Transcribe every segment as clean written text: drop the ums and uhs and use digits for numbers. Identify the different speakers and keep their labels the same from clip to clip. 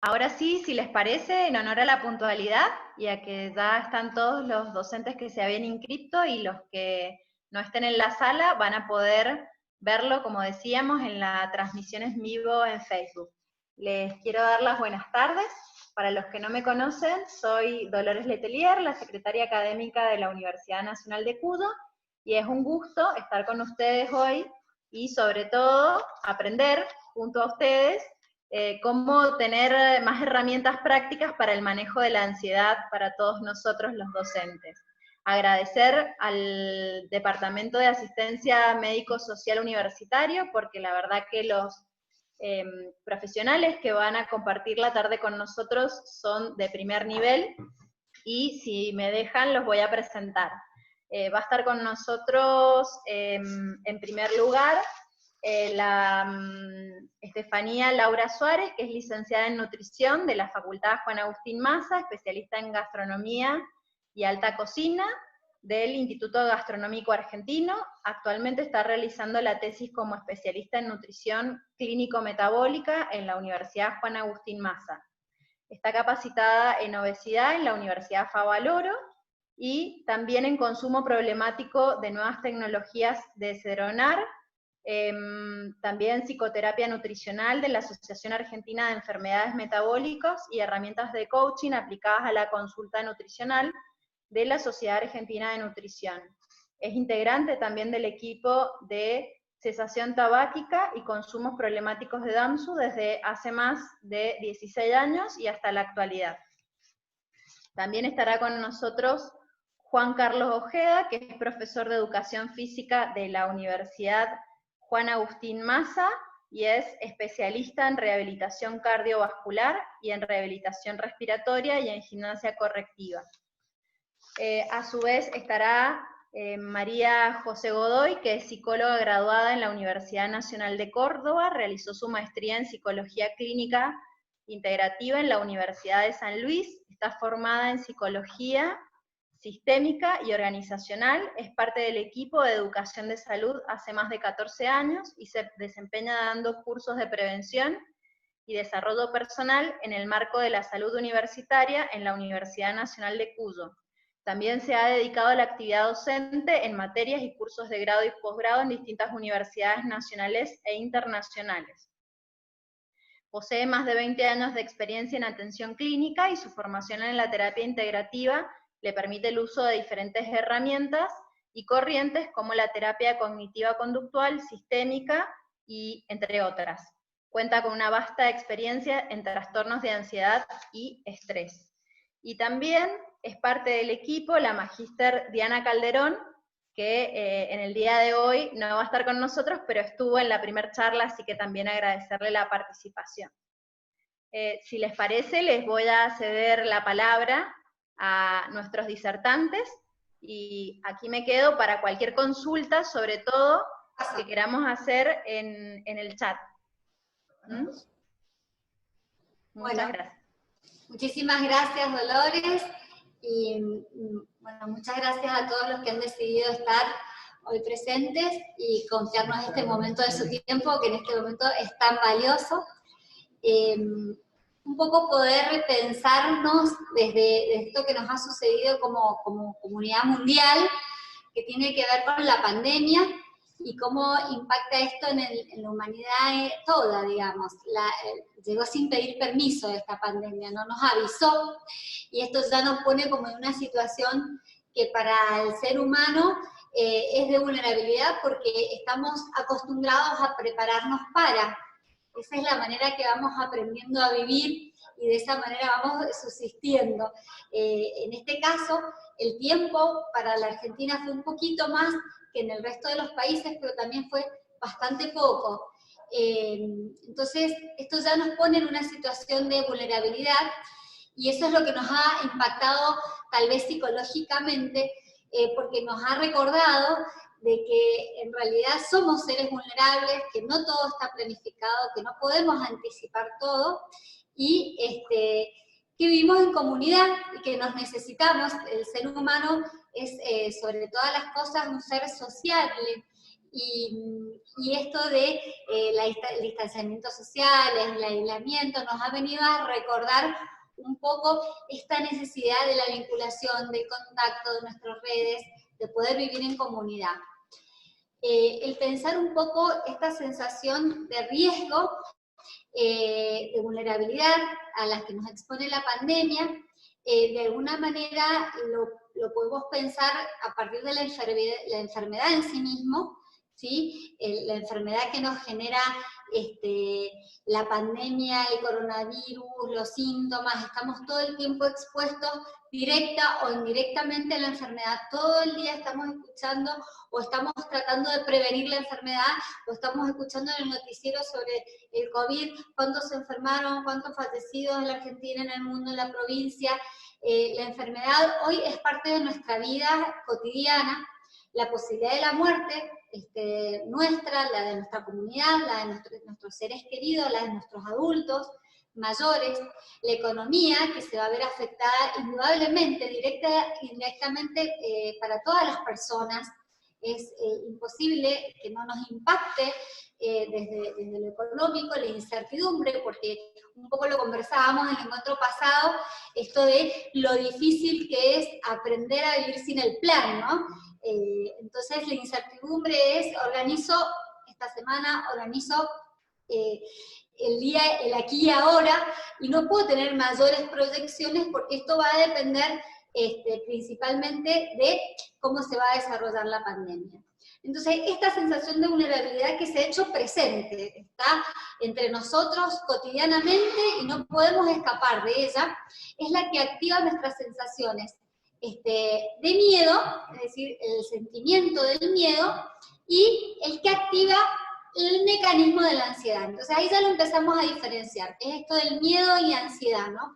Speaker 1: Ahora sí, si les parece, en honor a la puntualidad y a que ya están todos los docentes que se habían inscrito y los que no estén en la sala van a poder verlo, como decíamos, en la transmisión en vivo en Facebook. Les quiero dar las buenas tardes. Para los que no me conocen, soy Dolores Letelier, la secretaria académica de la Universidad Nacional de Cuyo, y es un gusto estar con ustedes hoy y sobre todo aprender junto a ustedes cómo tener más herramientas prácticas para el manejo de la ansiedad para todos nosotros los docentes. Agradecer al Departamento de Asistencia Médico-Social Universitario, porque la verdad que los profesionales que van a compartir la tarde con nosotros son de primer nivel, y si me dejan los voy a presentar. Va a estar con nosotros en primer lugar la Estefanía Laura Suárez, que es licenciada en nutrición de la Facultad Juan Agustín Maza, especialista en gastronomía y alta cocina del Instituto Gastronómico Argentino. Actualmente está realizando la tesis como especialista en nutrición clínico-metabólica en la Universidad Juan Agustín Maza. Está capacitada en obesidad en la Universidad Favaloro y también en consumo problemático de nuevas tecnologías de Seronar, también psicoterapia nutricional de la Asociación Argentina de Enfermedades Metabólicas y herramientas de coaching aplicadas a la consulta nutricional de la Sociedad Argentina de Nutrición. Es integrante también del equipo de cesación tabáquica y consumos problemáticos de DAMSU desde hace más de 16 años y hasta la actualidad. También estará con nosotros Juan Carlos Ojeda, que es profesor de Educación Física de la Universidad Juan Agustín Maza y es especialista en rehabilitación cardiovascular y en rehabilitación respiratoria y en gimnasia correctiva. A su vez estará María José Godoy, que es psicóloga graduada en la Universidad Nacional de Córdoba, realizó su maestría en Psicología Clínica Integrativa en la Universidad de San Luis, está formada en Psicología Sistémica y Organizacional, es parte del equipo de Educación de Salud hace más de 14 años y se desempeña dando cursos de prevención y desarrollo personal en el marco de la salud universitaria en la Universidad Nacional de Cuyo. También se ha dedicado a la actividad docente en materias y cursos de grado y posgrado en distintas universidades nacionales e internacionales. Posee más de 20 años de experiencia en atención clínica y su formación en la terapia integrativa le permite el uso de diferentes herramientas y corrientes como la terapia cognitiva conductual, sistémica y entre otras. Cuenta con una vasta experiencia en trastornos de ansiedad y estrés. Y también es parte del equipo la magíster Diana Calderón, que en el día de hoy no va a estar con nosotros, pero estuvo en la primera charla, así que también agradecerle la participación. Si les parece, les voy a ceder la palabra a nuestros disertantes, y aquí me quedo para cualquier consulta, sobre todo que queramos hacer en el chat. Muchas gracias.
Speaker 2: Muchísimas gracias, Dolores, y bueno, muchas gracias a todos los que han decidido estar hoy presentes y confiarnos este momento de su tiempo, que en este momento es tan valioso. Un poco poder repensarnos desde esto que nos ha sucedido como comunidad mundial, que tiene que ver con la pandemia, y cómo impacta esto en la humanidad toda, digamos. Llegó sin pedir permiso esta pandemia, no nos avisó, y esto ya nos pone como en una situación que para el ser humano es de vulnerabilidad, porque estamos acostumbrados a prepararnos para. Esa es la manera que vamos aprendiendo a vivir, y de esa manera vamos subsistiendo. En este caso, el tiempo para la Argentina fue un poquito más que en el resto de los países, pero también fue bastante poco. Entonces, esto ya nos pone en una situación de vulnerabilidad, y eso es lo que nos ha impactado tal vez psicológicamente, porque nos ha recordado de que en realidad somos seres vulnerables, que no todo está planificado, que no podemos anticipar todo, y que vivimos en comunidad y que nos necesitamos. El ser humano es, sobre todas las cosas, un ser sociable, Y esto de el distanciamiento social, el aislamiento, nos ha venido a recordar un poco esta necesidad de la vinculación, del contacto, de nuestras redes, de poder vivir en comunidad. El pensar un poco esta sensación de riesgo, de vulnerabilidad a las que nos expone la pandemia, de alguna manera lo podemos pensar a partir de la enfermedad en sí mismo, ¿sí? La enfermedad que nos genera la pandemia, el coronavirus, los síntomas, estamos todo el tiempo expuestos directa o indirectamente a la enfermedad, todo el día estamos escuchando o estamos tratando de prevenir la enfermedad, o estamos escuchando en el noticiero sobre el COVID, cuántos se enfermaron, cuántos fallecidos en la Argentina, en el mundo, en la provincia. La enfermedad hoy es parte de nuestra vida cotidiana, la posibilidad de la muerte nuestra, la de nuestra comunidad, la de nuestros seres queridos, la de nuestros adultos mayores, la economía que se va a ver afectada indudablemente, directa e indirectamente para todas las personas. Es imposible que no nos impacte desde lo económico, la incertidumbre, porque un poco lo conversábamos en el encuentro pasado, esto de lo difícil que es aprender a vivir sin el plan, ¿no? Entonces la incertidumbre es, esta semana organizo el aquí y ahora, y no puedo tener mayores proyecciones porque esto va a depender principalmente de cómo se va a desarrollar la pandemia. Entonces, esta sensación de vulnerabilidad que se ha hecho presente, está entre nosotros cotidianamente y no podemos escapar de ella, es la que activa nuestras sensaciones de miedo, es decir, el sentimiento del miedo, y el que activa el mecanismo de la ansiedad. Entonces ahí ya lo empezamos a diferenciar, es esto del miedo y ansiedad, ¿no?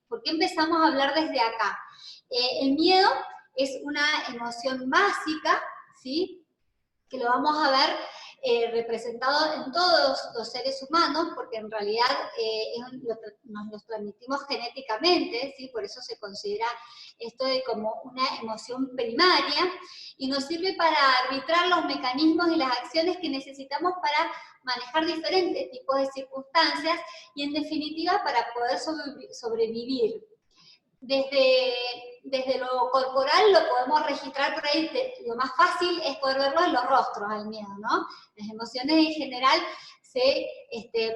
Speaker 2: ¿Por qué empezamos a hablar desde acá? El miedo es una emoción básica, ¿sí? Que lo vamos a ver representado en todos los seres humanos, porque en realidad nos los transmitimos genéticamente, ¿sí? Por eso se considera esto de como una emoción primaria, y nos sirve para arbitrar los mecanismos y las acciones que necesitamos para manejar diferentes tipos de circunstancias, y en definitiva para poder sobrevivir. Desde lo corporal lo podemos registrar por ahí, lo más fácil es poder verlo en los rostros al miedo, ¿no? Las emociones en general se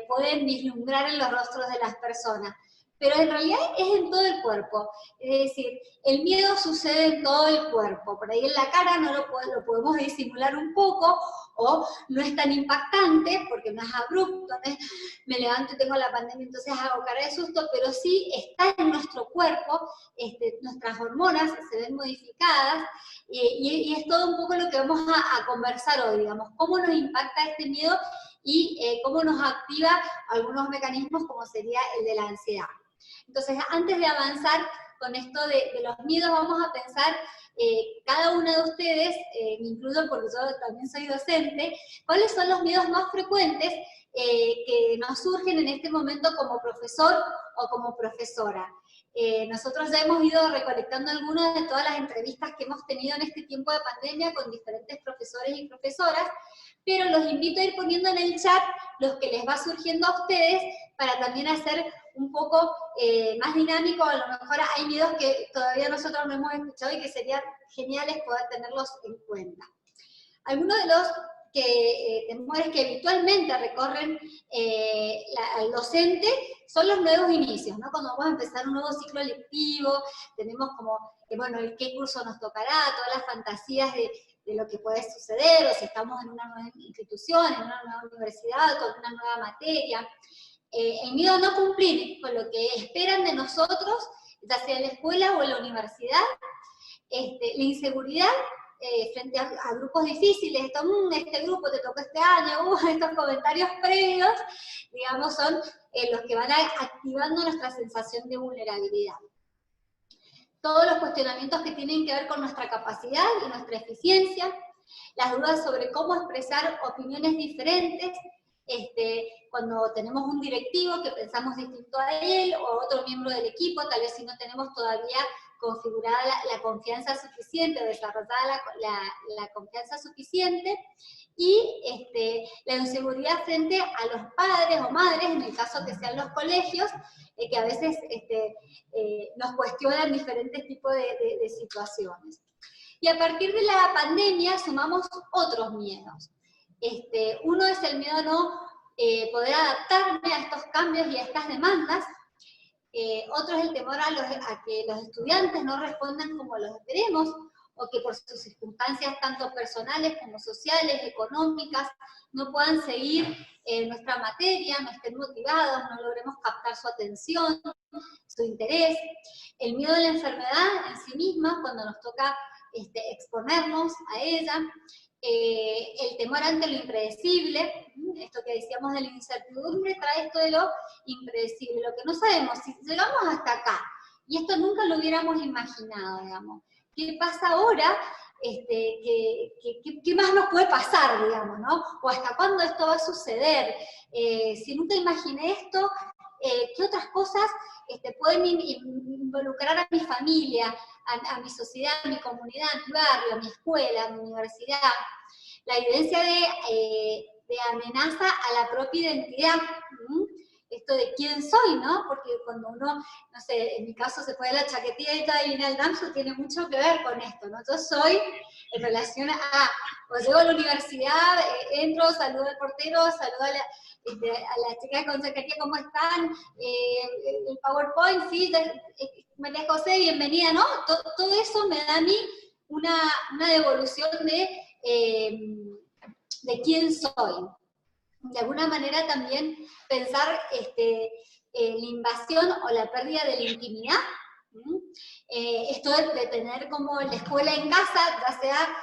Speaker 2: pueden vislumbrar en los rostros de las personas, pero en realidad es en todo el cuerpo, es decir, el miedo sucede en todo el cuerpo, por ahí en la cara no lo podemos disimular un poco, o no es tan impactante, porque no es abrupto, no es me levanto y tengo la pandemia, entonces hago cara de susto, pero sí está en nuestro cuerpo, nuestras hormonas se ven modificadas, y es todo un poco lo que vamos a conversar hoy, digamos, cómo nos impacta este miedo y cómo nos activa algunos mecanismos como sería el de la ansiedad. Entonces, antes de avanzar con esto de los miedos, vamos a pensar, cada una de ustedes, me incluyo porque yo también soy docente, cuáles son los miedos más frecuentes que nos surgen en este momento como profesor o como profesora. Nosotros ya hemos ido recolectando algunas de todas las entrevistas que hemos tenido en este tiempo de pandemia con diferentes profesores y profesoras, pero los invito a ir poniendo en el chat los que les va surgiendo a ustedes para también hacer un poco más dinámico. A lo mejor hay miedos que todavía nosotros no hemos escuchado y que serían geniales poder tenerlos en cuenta. Algunos de los temores que habitualmente recorren al docente son los nuevos inicios, ¿no? Cuando vamos a empezar un nuevo ciclo lectivo, tenemos como, bueno, qué curso nos tocará, todas las fantasías de lo que puede suceder, o si estamos en una nueva institución, en una nueva universidad, con una nueva materia. El miedo a no cumplir con lo que esperan de nosotros, ya sea en la escuela o en la universidad, la inseguridad frente a grupos difíciles, este grupo te tocó este año, estos comentarios previos, digamos, son los que van activando nuestra sensación de vulnerabilidad. Todos los cuestionamientos que tienen que ver con nuestra capacidad y nuestra eficiencia, las dudas sobre cómo expresar opiniones diferentes, cuando tenemos un directivo que pensamos distinto a él, o otro miembro del equipo, tal vez si no tenemos todavía configurada la confianza suficiente, o desarrollada la confianza suficiente, y la inseguridad frente a los padres o madres, en el caso que sean los colegios, que a veces nos cuestionan diferentes tipos de situaciones. Y a partir de la pandemia sumamos otros miedos. Uno es el miedo a no poder adaptarme a estos cambios y a estas demandas. Otro es el temor a que los estudiantes no respondan como los esperemos, o que por sus circunstancias tanto personales como sociales, económicas, no puedan seguir nuestra materia, no estén motivados, no logremos captar su atención, su interés. El miedo a la enfermedad en sí misma, cuando nos toca exponernos a ella. El temor ante lo impredecible, esto que decíamos de la incertidumbre, trae esto de lo impredecible, lo que no sabemos, si llegamos hasta acá, y esto nunca lo hubiéramos imaginado, digamos. ¿Qué pasa ahora? ¿Qué más nos puede pasar, digamos, ¿no? O hasta cuándo esto va a suceder. Si nunca imaginé esto, ¿qué otras cosas pueden involucrar a mi familia, a mi sociedad, a mi comunidad, a mi barrio, a mi escuela, a mi universidad? La evidencia de amenaza a la propia identidad. Esto de quién soy, ¿no? Porque cuando uno, no sé, en mi caso se pone la chaquetita de Lina Damso, tiene mucho que ver con esto, ¿no? Yo soy en relación a, cuando llego a la universidad, entro, saludo al portero, saludo a la chica de consejería, ¿cómo están? El PowerPoint, sí, María José, bienvenida, ¿no? Todo eso me da a mí una devolución de quién soy. De alguna manera también pensar la invasión o la pérdida de la intimidad. Esto de tener como la escuela en casa, ya sea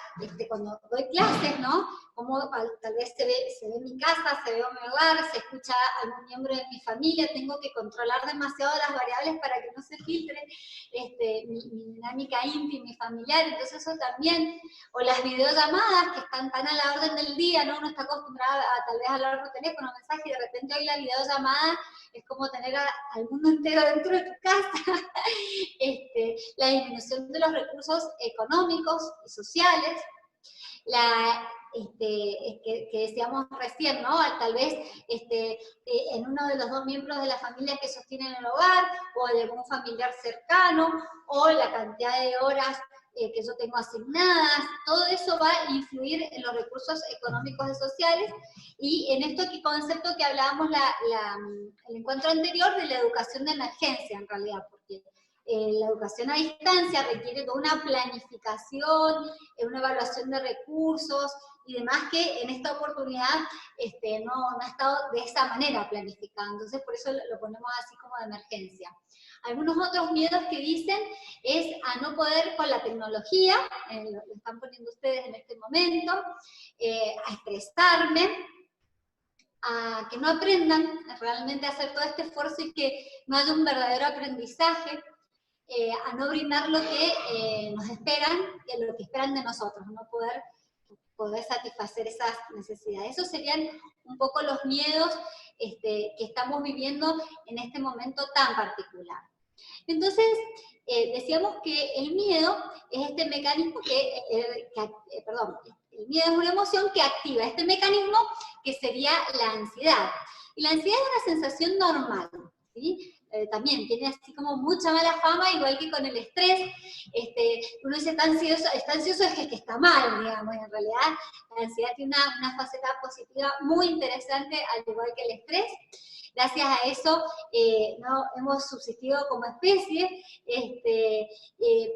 Speaker 2: cuando doy clases, ¿no? Como tal vez se ve mi casa, se ve mi hogar, se escucha a algún miembro de mi familia, tengo que controlar demasiado las variables para que no se filtre mi dinámica íntima y familiar, entonces eso también, o las videollamadas que están tan a la orden del día, ¿no? Uno está acostumbrado a tal vez hablar por teléfono, mensaje, y de repente hoy la videollamada es como tener al mundo entero dentro de tu casa. La disminución de los recursos económicos y sociales, que decíamos recién, ¿no? Tal vez en uno de los dos miembros de la familia que sostienen el hogar, o de algún familiar cercano, o la cantidad de horas que yo tengo asignadas, todo eso va a influir en los recursos económicos y sociales, y en esto concepto que hablábamos el encuentro anterior de la educación de emergencia, en realidad, porque la educación a distancia requiere de una planificación, una evaluación de recursos y demás que en esta oportunidad no ha estado de esa manera planificado. Entonces por eso lo ponemos así como de emergencia. Algunos otros miedos que dicen es a no poder con la tecnología, lo están poniendo ustedes en este momento, a estresarme, a que no aprendan realmente a hacer todo este esfuerzo y que no haya un verdadero aprendizaje, a no brindar lo que nos esperan, lo que esperan de nosotros, no poder satisfacer esas necesidades. Esos serían un poco los miedos que estamos viviendo en este momento tan particular. Entonces, decíamos que el miedo es este mecanismo el miedo es una emoción que activa este mecanismo que sería la ansiedad. Y la ansiedad es una sensación normal, ¿sí? También tiene así como mucha mala fama, igual que con el estrés. Uno dice está ansioso es que está mal, digamos. En realidad la ansiedad tiene una faceta positiva muy interesante, al igual que el estrés. Gracias a eso no hemos subsistido como especie,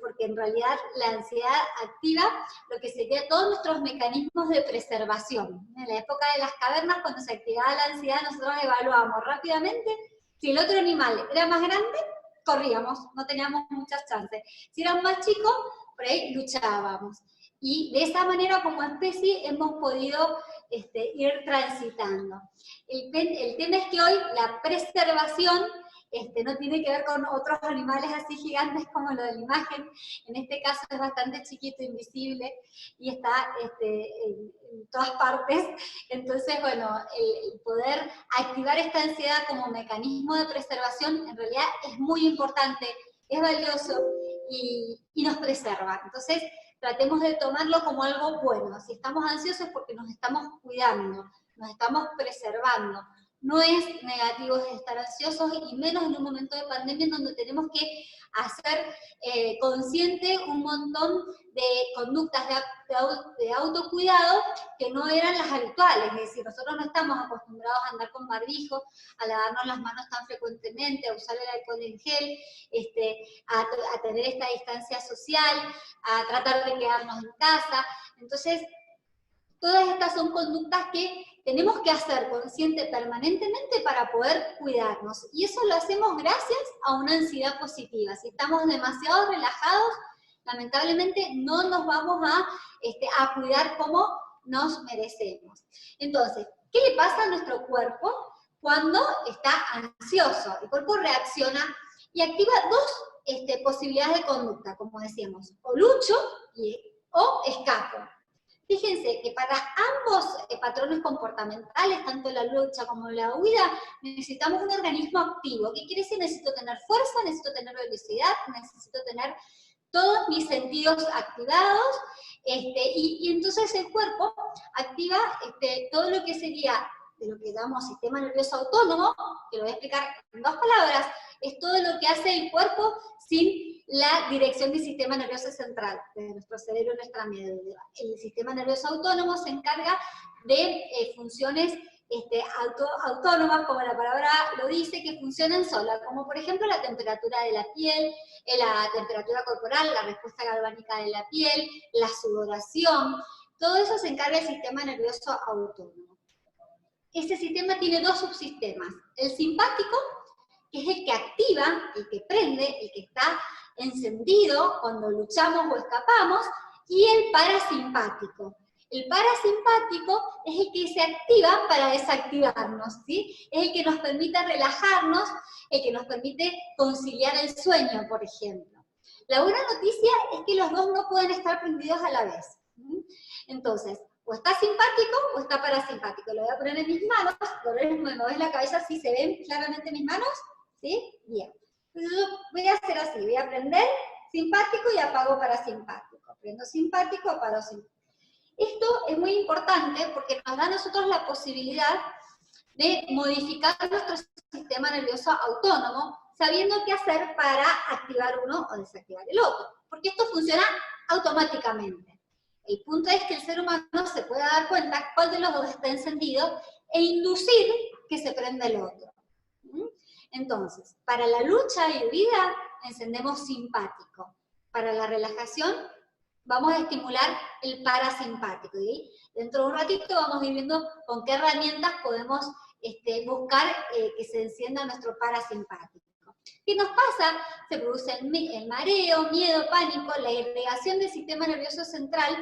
Speaker 2: porque en realidad la ansiedad activa lo que sería todos nuestros mecanismos de preservación. En la época de las cavernas, cuando se activaba la ansiedad, nosotros evaluábamos rápidamente. Si el otro animal era más grande, corríamos, no teníamos muchas chances. Si era más chico, por ahí luchábamos. Y de esa manera, como especie, hemos podido ir transitando. El tema es que hoy la preservación no tiene que ver con otros animales así gigantes como lo de la imagen. En este caso es bastante chiquito, invisible, y está en todas partes. Entonces, bueno, el poder activar esta ansiedad como mecanismo de preservación en realidad es muy importante, es valioso, y nos preserva. Entonces, tratemos de tomarlo como algo bueno. Si estamos ansiosos es porque nos estamos cuidando, nos estamos preservando. No es negativo estar ansiosos, y menos en un momento de pandemia en donde tenemos que hacer consciente un montón de conductas de autocuidado que no eran las habituales. Es decir, nosotros no estamos acostumbrados a andar con barbijo, a lavarnos las manos tan frecuentemente, a usar el alcohol en gel, a tener esta distancia social, a tratar de quedarnos en casa. Entonces, todas estas son conductas que tenemos que hacer consciente permanentemente para poder cuidarnos. Y eso lo hacemos gracias a una ansiedad positiva. Si estamos demasiado relajados, lamentablemente no nos vamos a cuidar como nos merecemos. Entonces, ¿qué le pasa a nuestro cuerpo cuando está ansioso? El cuerpo reacciona y activa dos posibilidades de conducta, como decíamos, o lucho o escapo. Fíjense que para ambos patrones comportamentales, tanto la lucha como la huida, necesitamos un organismo activo. ¿Qué quiere decir? Necesito tener fuerza, necesito tener velocidad, necesito tener todos mis sentidos activados, y entonces el cuerpo activa todo lo que sería, de lo que llamamos sistema nervioso autónomo, que lo voy a explicar en 2 palabras, es todo lo que hace el cuerpo sin la dirección del sistema nervioso central, de nuestro cerebro y nuestra médula. El sistema nervioso autónomo se encarga de funciones autónomas, como la palabra lo dice, que funcionan solas, como por ejemplo la temperatura de la piel, la temperatura corporal, la respuesta galvánica de la piel, la sudoración, todo eso se encarga del sistema nervioso autónomo. Ese sistema tiene 2 subsistemas, el simpático, que es el que activa, el que prende, el que está encendido cuando luchamos o escapamos, y el parasimpático. El parasimpático es el que se activa para desactivarnos, ¿sí? Es el que nos permite relajarnos, el que nos permite conciliar el sueño, por ejemplo. La buena noticia es que los dos no pueden estar prendidos a la vez. Entonces, o está simpático o está parasimpático. Lo voy a poner en mis manos, me mueves la cabeza, ¿sí se ven claramente mis manos? ¿Sí? Bien. Entonces yo voy a hacer así, voy a prender simpático y apago parasimpático. Prendo simpático, apago simpático. Esto es muy importante porque nos da a nosotros la posibilidad de modificar nuestro sistema nervioso autónomo, sabiendo qué hacer para activar uno o desactivar el otro. Porque esto funciona automáticamente. El punto es que el ser humano se pueda dar cuenta cuál de los dos está encendido e inducir que se prenda el otro. Entonces, para la lucha y huida, encendemos simpático. Para la relajación, vamos a estimular el parasimpático. ¿Sí? Dentro de un ratito vamos a ir viendo con qué herramientas podemos buscar que se encienda nuestro parasimpático. ¿Qué nos pasa? Se produce el mareo, miedo, pánico, la irrigación del sistema nervioso central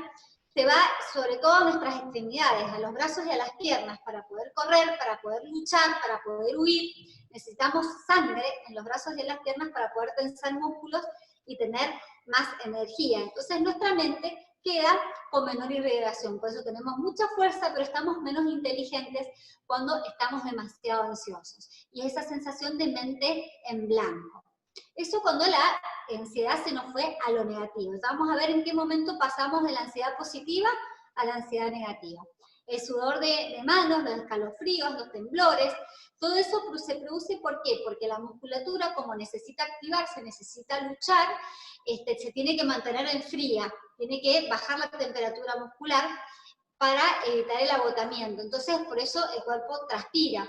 Speaker 2: se va sobre todo a nuestras extremidades, a los brazos y a las piernas, para poder correr, para poder luchar, para poder huir. Necesitamos sangre en los brazos y en las piernas para poder tensar músculos y tener más energía. Entonces nuestra mente queda con menor irrigación, por eso tenemos mucha fuerza, pero estamos menos inteligentes cuando estamos demasiado ansiosos. Y esa sensación de mente en blanco. Eso cuando la ansiedad se nos fue a lo negativo. Vamos a ver en qué momento pasamos de la ansiedad positiva a la ansiedad negativa. El sudor de manos, los escalofríos, los temblores, todo eso se produce, ¿por qué? Porque la musculatura, como necesita activarse, necesita luchar, se tiene que mantener en fría, tiene que bajar la temperatura muscular para evitar el agotamiento. Entonces, por eso el cuerpo transpira,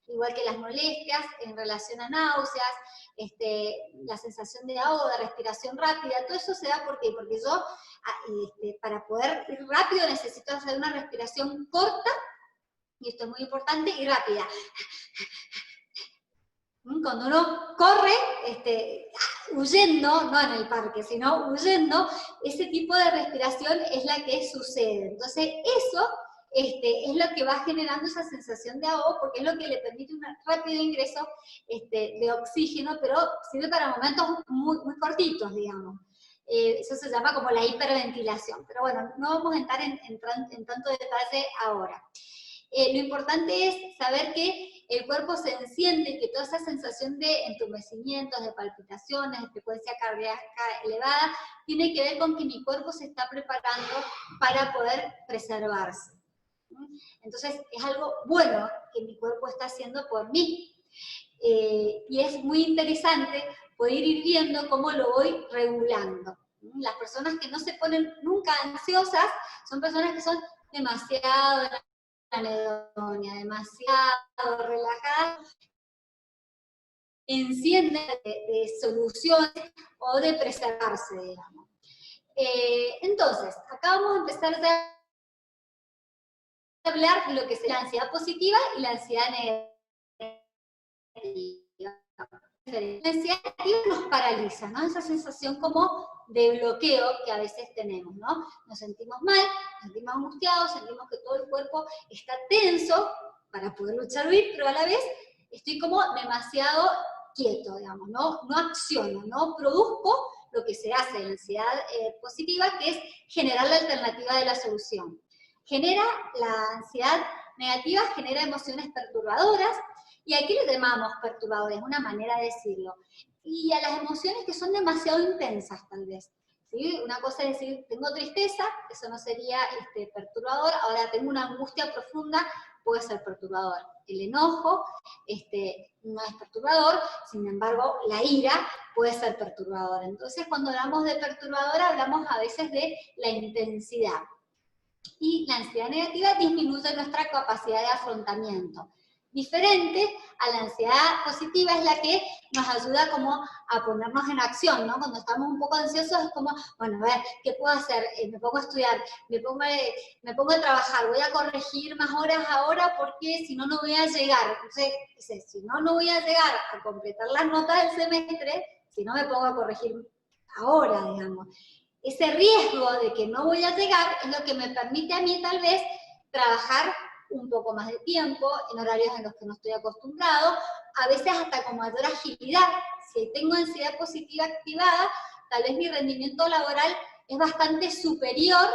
Speaker 2: igual que las molestias en relación a náuseas, la sensación de ahogo, de respiración rápida, todo eso se da ¿por qué? Porque yo, para poder ir rápido, necesito hacer una respiración corta, y esto es muy importante, y rápida. Cuando uno corre, huyendo, no en el parque, sino huyendo, ese tipo de respiración es la que sucede. Entonces eso es lo que va generando esa sensación de ahogo, porque es lo que le permite un rápido ingreso de oxígeno, pero sirve para momentos muy, muy cortitos, digamos. Eso se llama como la hiperventilación. Pero bueno, no vamos a entrar en tanto detalle ahora. Lo importante es saber que el cuerpo se enciende y que toda esa sensación de entumecimientos, de palpitaciones, de frecuencia cardíaca elevada, tiene que ver con que mi cuerpo se está preparando para poder preservarse. Entonces es algo bueno que mi cuerpo está haciendo por mí. Y es muy interesante poder ir viendo cómo lo voy regulando. Las personas que no se ponen nunca ansiosas son personas que son demasiado anedonia, demasiado relajadas, encienden de soluciones o de preservarse, digamos. Entonces, acá vamos a empezar a hablar de lo que es la ansiedad positiva y la ansiedad negativa. La ansiedad negativa nos paraliza, ¿no? Esa sensación como de bloqueo que a veces tenemos, ¿no? Nos sentimos mal, nos sentimos angustiados, sentimos que todo el cuerpo está tenso para poder luchar o huir, pero a la vez estoy como demasiado quieto, digamos, ¿no? No acciono, no produzco lo que se hace en la ansiedad positiva, que es generar la alternativa de la solución. La ansiedad negativa genera emociones perturbadoras, y aquí le llamamos perturbadores, una manera de decirlo. Y a las emociones que son demasiado intensas, tal vez. ¿Sí? Una cosa es decir, tengo tristeza, eso no sería perturbador. Ahora tengo una angustia profunda, puede ser perturbador. El enojo no es perturbador, sin embargo, la ira puede ser perturbadora. Entonces, cuando hablamos de perturbadora, hablamos a veces de la intensidad. Y la ansiedad negativa disminuye nuestra capacidad de afrontamiento. Diferente a la ansiedad positiva es la que nos ayuda como a ponernos en acción, ¿no? Cuando estamos un poco ansiosos es como, bueno, a ver, ¿qué puedo hacer? Me pongo a estudiar, me pongo a trabajar, voy a corregir más horas ahora porque si no, no voy a llegar. Entonces, si no, no voy a llegar a completar las notas del semestre, si no me pongo a corregir ahora, digamos. Ese riesgo de que no voy a llegar es lo que me permite a mí tal vez trabajar un poco más de tiempo, en horarios en los que no estoy acostumbrado, a veces hasta con mayor agilidad. Si tengo ansiedad positiva activada, tal vez mi rendimiento laboral es bastante superior,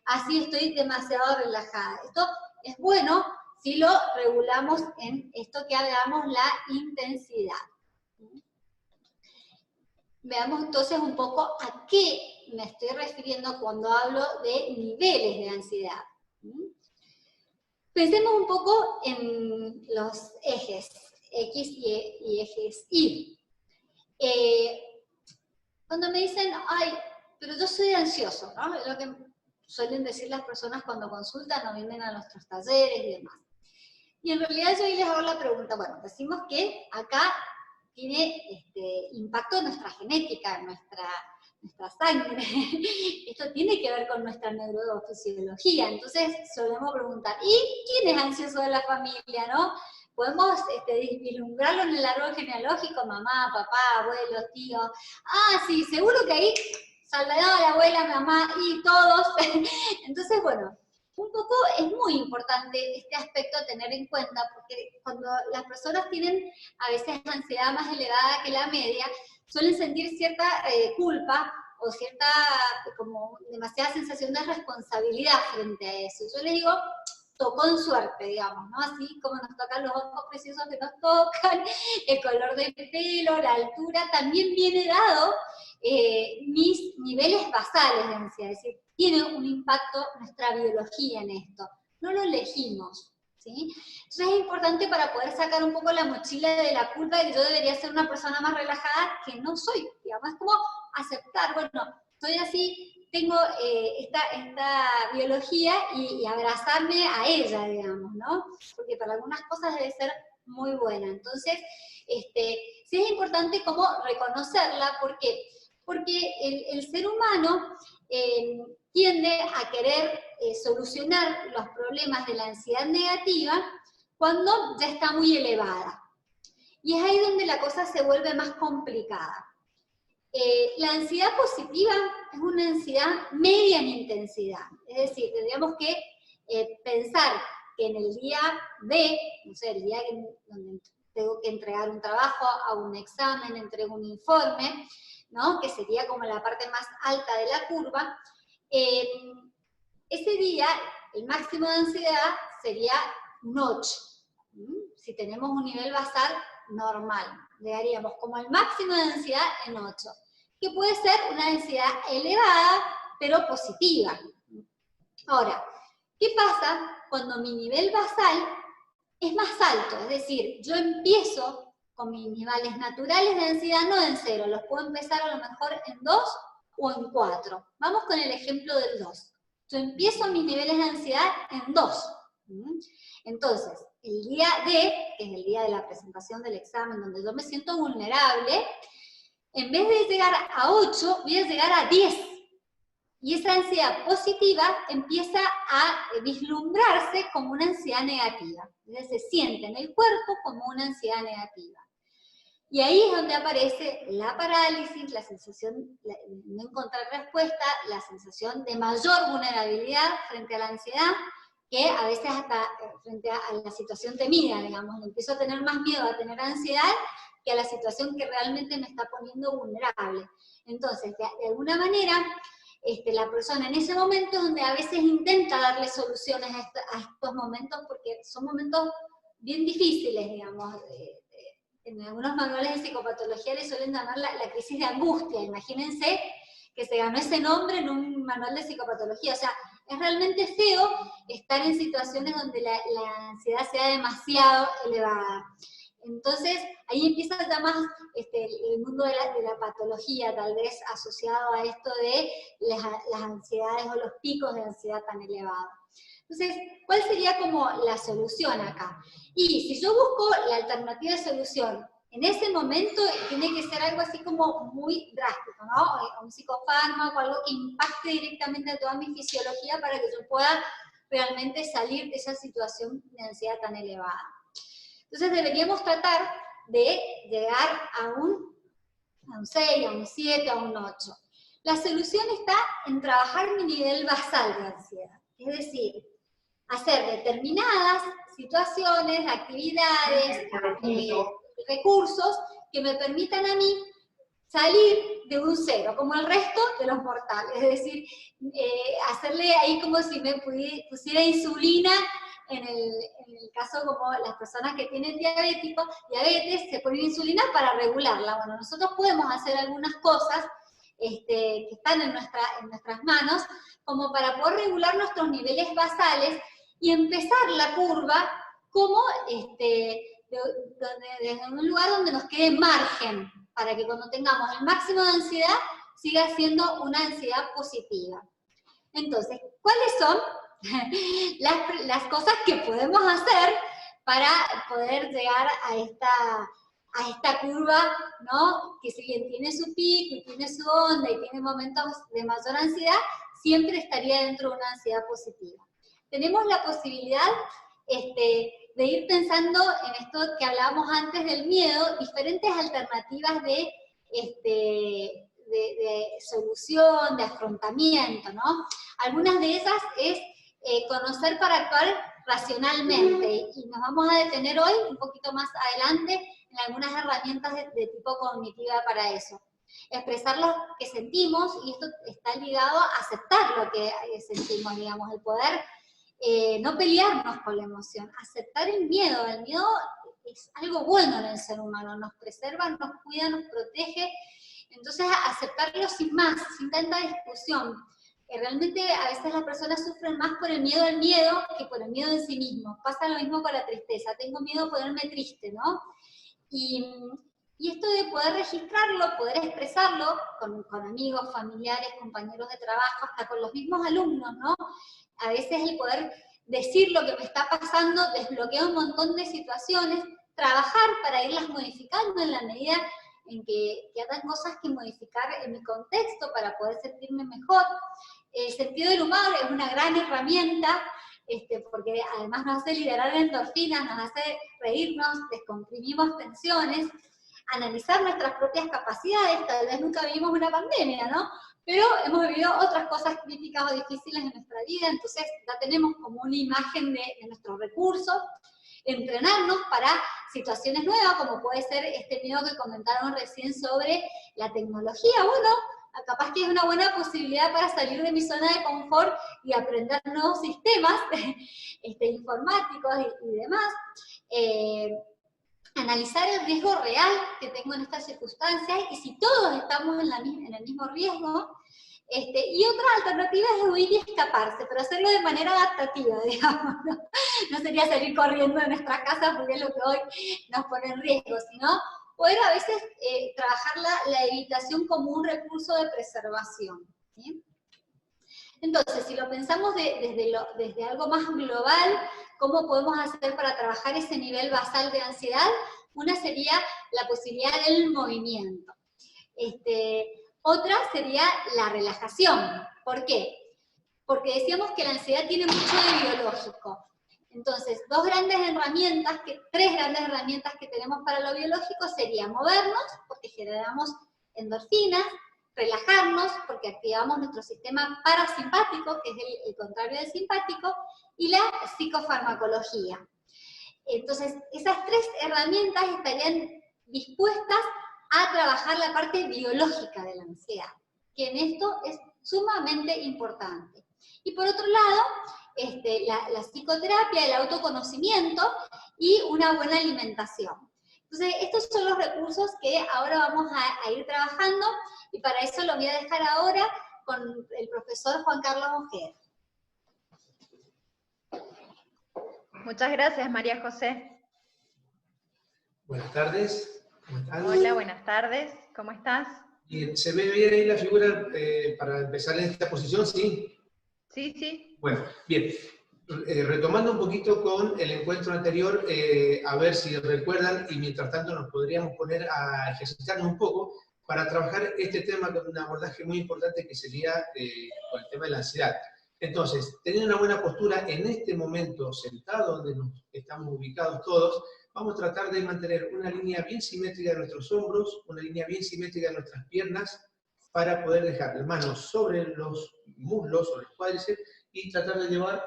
Speaker 2: así estoy demasiado relajada. Esto es bueno si lo regulamos en esto que hablamos, la intensidad. Veamos entonces un poco a qué me estoy refiriendo cuando hablo de niveles de ansiedad. Pensemos un poco en los ejes X y ejes Y. Cuando me dicen, ay, pero yo soy ansioso, ¿no? Es lo que suelen decir las personas cuando consultan o vienen a nuestros talleres y demás. Y en realidad yo ahí les hago la pregunta, bueno, decimos que acá tiene impacto en nuestra genética, en nuestra sangre. Esto tiene que ver con nuestra neurofisiología. Entonces solemos preguntar, ¿y quién es ansioso de la familia, no? Podemos vislumbrarlo en el árbol genealógico, mamá, papá, abuelos, tíos. Ah, sí, seguro que ahí saludaba la abuela, mamá y todos. Entonces, bueno, un poco es muy importante este aspecto a tener en cuenta, porque cuando las personas tienen a veces ansiedad más elevada que la media, suelen sentir cierta culpa o cierta, como demasiada sensación de responsabilidad frente a eso. Yo les digo, tocó en suerte, digamos, ¿no? Así como nos tocan los ojos preciosos que nos tocan, el color del pelo, la altura, también viene dado mis niveles basales de ansiedad, es decir, tiene un impacto nuestra biología en esto, no lo elegimos, ¿sí? Entonces es importante para poder sacar un poco la mochila de la culpa de que yo debería ser una persona más relajada, que no soy, digamos, es como aceptar, bueno, soy así, tengo esta biología y abrazarme a ella, digamos, ¿no? Porque para algunas cosas debe ser muy buena. Entonces, sí es importante como reconocerla, ¿por qué? Porque el ser humano tiende a querer solucionar los problemas de la ansiedad negativa cuando ya está muy elevada. Y es ahí donde la cosa se vuelve más complicada. La ansiedad positiva es una ansiedad media en intensidad, es decir, tendríamos que pensar que en el día B, no sé, el día donde tengo que entregar un trabajo, hago un examen, entrego un informe, ¿no? Que sería como la parte más alta de la curva, ese día el máximo de ansiedad sería un 8. si tenemos un nivel basal normal. Llegaríamos como al máximo de densidad en 8, que puede ser una densidad elevada, pero positiva. Ahora, ¿qué pasa cuando mi nivel basal es más alto? Es decir, yo empiezo con mis niveles naturales de densidad no en 0, los puedo empezar a lo mejor en 2 o en 4. Vamos con el ejemplo del 2. Yo empiezo mis niveles de densidad en 2. Entonces, el día D, que es el día de la presentación del examen, donde yo me siento vulnerable, en vez de llegar a 8, voy a llegar a 10. Y esa ansiedad positiva empieza a vislumbrarse como una ansiedad negativa. Entonces se siente en el cuerpo como una ansiedad negativa. Y ahí es donde aparece la parálisis, la sensación de no encontrar respuesta, la sensación de mayor vulnerabilidad frente a la ansiedad, que a veces hasta frente a la situación temida, digamos, empiezo a tener más miedo a tener ansiedad que a la situación que realmente me está poniendo vulnerable. Entonces, de alguna manera, la persona en ese momento es donde a veces intenta darle soluciones a estos momentos, porque son momentos bien difíciles, digamos. En algunos manuales de psicopatología le suelen llamar la crisis de angustia. Imagínense que se ganó ese nombre en un manual de psicopatología. O sea, es realmente feo estar en situaciones donde la ansiedad sea demasiado elevada. Entonces, ahí empieza ya más el mundo de la patología, tal vez asociado a esto de las ansiedades o los picos de ansiedad tan elevados. Entonces, ¿cuál sería como la solución acá? Y si yo busco la alternativa de solución, en ese momento tiene que ser algo así como muy drástico, ¿no? Un psicofármaco, algo que impacte directamente a toda mi fisiología para que yo pueda realmente salir de esa situación de ansiedad tan elevada. Entonces deberíamos tratar de llegar a un 6, a un 7, a un 8. La solución está en trabajar mi nivel basal de ansiedad. Es decir, hacer determinadas situaciones, actividades, recursos que me permitan a mí salir de un 0, como el resto de los mortales. Es decir, hacerle ahí como si me pusiera insulina. En el caso como las personas que tienen diabetes, se ponen insulina para regularla. Bueno, nosotros podemos hacer algunas cosas que están en nuestras manos, como para poder regular nuestros niveles basales y empezar la curva como desde un lugar donde nos quede margen, para que cuando tengamos el máximo de ansiedad, siga siendo una ansiedad positiva. Entonces, ¿cuáles son las cosas que podemos hacer para poder llegar a esta curva, ¿no? Que si bien tiene su pico y tiene su onda y tiene momentos de mayor ansiedad, siempre estaría dentro de una ansiedad positiva. Tenemos la posibilidad de ir pensando en esto que hablábamos antes del miedo, diferentes alternativas de solución, de afrontamiento, ¿no? Algunas de esas es conocer para actuar racionalmente, y nos vamos a detener hoy un poquito más adelante en algunas herramientas de tipo cognitiva para eso. Expresar lo que sentimos, y esto está ligado a aceptar lo que sentimos, digamos, el poder no pelearnos con la emoción, aceptar el miedo. El miedo es algo bueno en el ser humano, nos preserva, nos cuida, nos protege. Entonces, aceptarlo sin más, sin tanta discusión. Realmente a veces las personas sufren más por el miedo al miedo que por el miedo en sí mismo. Pasa lo mismo con la tristeza. Tengo miedo a ponerme triste, ¿no? Y esto de poder registrarlo, poder expresarlo con amigos, familiares, compañeros de trabajo, hasta con los mismos alumnos, ¿no? A veces el poder decir lo que me está pasando desbloquea un montón de situaciones, trabajar para irlas modificando en la medida en que hagan cosas que modificar en mi contexto para poder sentirme mejor. El sentido del humor es una gran herramienta, porque además nos hace liberar endorfinas, nos hace reírnos, descomprimimos tensiones, analizar nuestras propias capacidades. Tal vez nunca vivimos una pandemia, ¿no? Pero hemos vivido otras cosas críticas o difíciles en nuestra vida, entonces ya tenemos como una imagen de nuestros recursos. Entrenarnos para situaciones nuevas, como puede ser este miedo que comentaron recién sobre la tecnología. Bueno, capaz que es una buena posibilidad para salir de mi zona de confort y aprender nuevos sistemas informáticos y demás. Analizar el riesgo real que tengo en estas circunstancias y si todos estamos en el mismo riesgo. Y otra alternativa es huir y escaparse, pero hacerlo de manera adaptativa, digamos. No sería salir corriendo de nuestras casas porque es lo que hoy nos pone en riesgo, sino poder a veces trabajar la evitación como un recurso de preservación, ¿sí? Entonces, si lo pensamos desde algo más global, ¿cómo podemos hacer para trabajar ese nivel basal de ansiedad? Una sería la posibilidad del movimiento. Otra sería la relajación. ¿Por qué? Porque decíamos que la ansiedad tiene mucho de biológico. Entonces, tres grandes herramientas que tenemos para lo biológico serían movernos, porque generamos endorfinas, relajarnos, porque activamos nuestro sistema parasimpático, que es el contrario del simpático, y la psicofarmacología. Entonces, esas tres herramientas estarían dispuestas a trabajar la parte biológica de la ansiedad, que en esto es sumamente importante. Y por otro lado, la psicoterapia, el autoconocimiento y una buena alimentación. Entonces, estos son los recursos que ahora vamos a ir trabajando, y para eso lo voy a dejar ahora con el profesor Juan Carlos Ojeda.
Speaker 1: Muchas gracias, María José.
Speaker 3: Buenas tardes. ¿Cómo están?
Speaker 1: Hola, buenas tardes. ¿Cómo estás?
Speaker 3: Bien, ¿se ve bien ahí la figura para empezar en esta posición? ¿Sí?
Speaker 1: Sí, sí.
Speaker 3: Bueno, bien. Retomando un poquito con el encuentro anterior, a ver si recuerdan, y mientras tanto nos podríamos poner a ejercitarnos un poco para trabajar este tema con un abordaje muy importante que sería con el tema de la ansiedad. Entonces, teniendo una buena postura en este momento, sentado donde nos estamos ubicados todos, vamos a tratar de mantener una línea bien simétrica de nuestros hombros, una línea bien simétrica de nuestras piernas, para poder dejar las manos sobre los muslos o los cuádriceps y tratar de llevar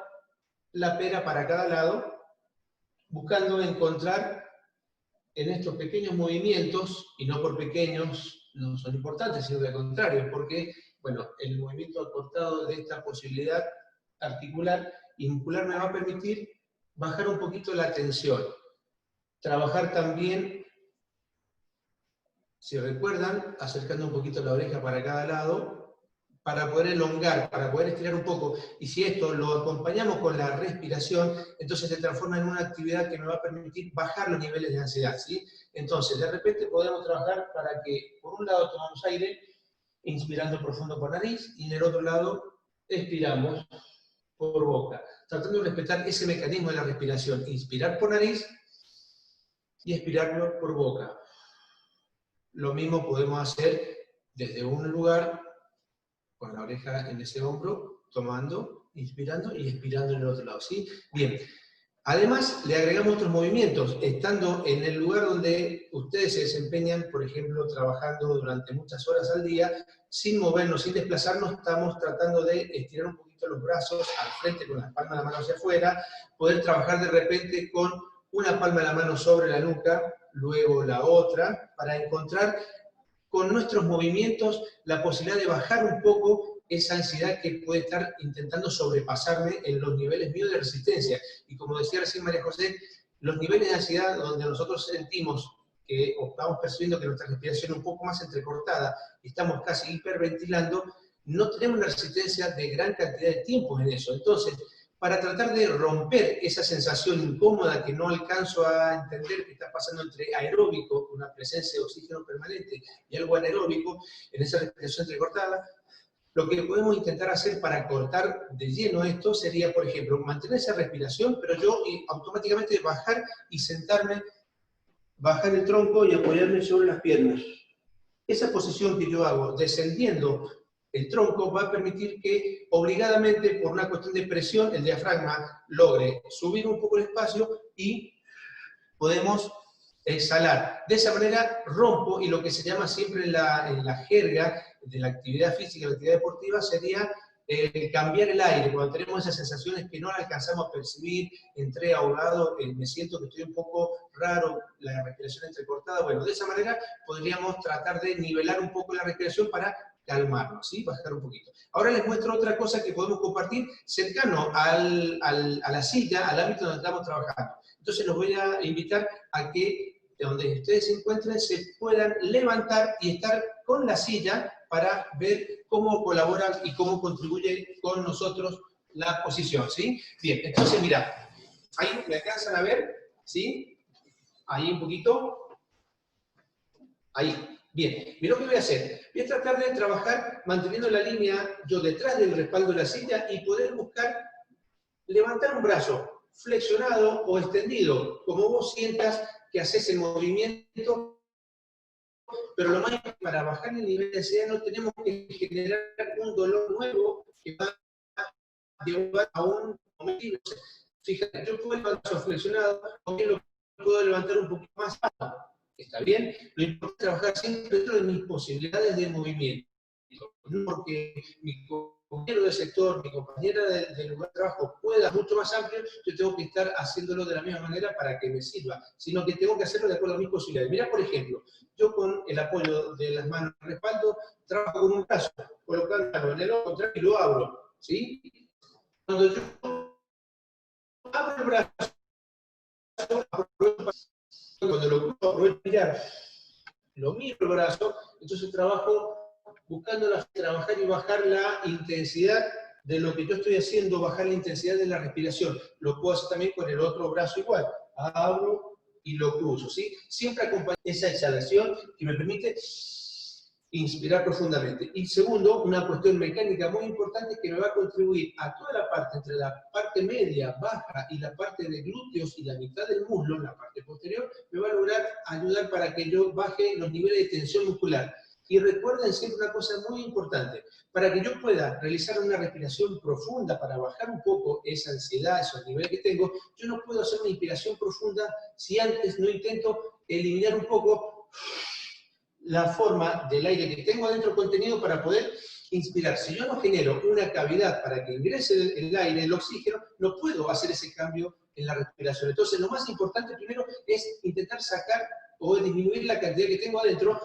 Speaker 3: la pera para cada lado, buscando encontrar en estos pequeños movimientos, y no por pequeños no son importantes, sino al contrario, porque bueno, el movimiento acortado de esta posibilidad articular y muscular me va a permitir bajar un poquito la tensión. Trabajar también, si recuerdan, acercando un poquito la oreja para cada lado, para poder elongar, para poder estirar un poco. Y si esto lo acompañamos con la respiración, entonces se transforma en una actividad que me va a permitir bajar los niveles de ansiedad, ¿sí? Entonces, de repente podemos trabajar para que, por un lado, tomamos aire, inspirando profundo por nariz, y en el otro lado, expiramos por boca, tratando de respetar ese mecanismo de la respiración, inspirar por nariz, y expirarlo por boca. Lo mismo podemos hacer desde un lugar, con la oreja en ese hombro, tomando, inspirando y expirando en el otro lado, ¿sí? Bien. Además, le agregamos otros movimientos, estando en el lugar donde ustedes se desempeñan, por ejemplo, trabajando durante muchas horas al día, sin movernos, sin desplazarnos, estamos tratando de estirar un poquito los brazos al frente con las palmas de la mano hacia afuera, poder trabajar de repente con una palma de la mano sobre la nuca, luego la otra, para encontrar con nuestros movimientos la posibilidad de bajar un poco esa ansiedad que puede estar intentando sobrepasarme en los niveles míos de resistencia. Y como decía recién María José, los niveles de ansiedad donde nosotros sentimos que, o estamos percibiendo que nuestra respiración es un poco más entrecortada, y estamos casi hiperventilando, no tenemos una resistencia de gran cantidad de tiempo en eso. Entonces, para tratar de romper esa sensación incómoda que no alcanzo a entender que está pasando entre aeróbico, una presencia de oxígeno permanente, y algo anaeróbico, en esa respiración entrecortada, lo que podemos intentar hacer para cortar de lleno esto sería, por ejemplo, mantener esa respiración, pero yo automáticamente bajar y sentarme, bajar el tronco y apoyarme sobre las piernas. Esa posición que yo hago, descendiendo el tronco, va a permitir que obligadamente, por una cuestión de presión, el diafragma logre subir un poco el espacio y podemos exhalar. De esa manera rompo, y lo que se llama siempre en la jerga de la actividad física y la actividad deportiva sería cambiar el aire. Cuando tenemos esas sensaciones que no la alcanzamos a percibir, entré ahogado, me siento que estoy un poco raro, la respiración entrecortada, bueno, de esa manera podríamos tratar de nivelar un poco la respiración para calmarnos, ¿sí? Bajar un poquito. Ahora les muestro otra cosa que podemos compartir cercano a la silla, al ámbito donde estamos trabajando. Entonces los voy a invitar a que donde ustedes se encuentren se puedan levantar y estar con la silla para ver cómo colaboran y cómo contribuye con nosotros la posición, ¿sí? Bien, entonces mira, ahí me alcanzan a ver, ¿sí? Ahí un poquito. Ahí. Bien, mira lo que voy a hacer. Voy a tratar de trabajar manteniendo la línea yo detrás del respaldo de la silla y poder buscar levantar un brazo flexionado o extendido, como vos sientas que haces el movimiento, pero lo más importante, para bajar el nivel de ansiedad no tenemos que generar un dolor nuevo que va a llevar a un momento. Fíjate, yo puedo levantar el brazo flexionado, o bien lo puedo levantar un poquito más alto. ¿Está bien? Lo importante es trabajar siempre dentro de mis posibilidades de movimiento. No porque mi compañero del sector, mi compañera del lugar de trabajo pueda mucho más amplio, yo tengo que estar haciéndolo de la misma manera para que me sirva, sino que tengo que hacerlo de acuerdo a mis posibilidades. Mirá, por ejemplo, yo con el apoyo de las manos de respaldo, trabajo con un brazo, colocándolo en el otro contrario y lo abro, ¿sí? Cuando yo abro el brazo, cuando lo cruzo, aprovecho de mirar, lo miro el brazo, entonces trabajo buscando trabajar y bajar la intensidad de lo que yo estoy haciendo, bajar la intensidad de la respiración. Lo puedo hacer también con el otro brazo igual. Abro y lo cruzo, ¿sí? Siempre acompaña esa exhalación que me permite inspirar profundamente. Y segundo, una cuestión mecánica muy importante que me va a contribuir a toda la parte, entre la parte media, baja y la parte de glúteos y la mitad del muslo, la parte posterior, me va a lograr ayudar para que yo baje los niveles de tensión muscular. Y recuerden siempre una cosa muy importante, para que yo pueda realizar una respiración profunda para bajar un poco esa ansiedad, esos niveles que tengo, yo no puedo hacer una inspiración profunda si antes no intento eliminar un poco la forma del aire que tengo adentro contenido para poder inspirar. Si yo no genero una cavidad para que ingrese el aire, el oxígeno, no puedo hacer ese cambio en la respiración. Entonces, lo más importante primero es intentar sacar o disminuir la cantidad que tengo adentro,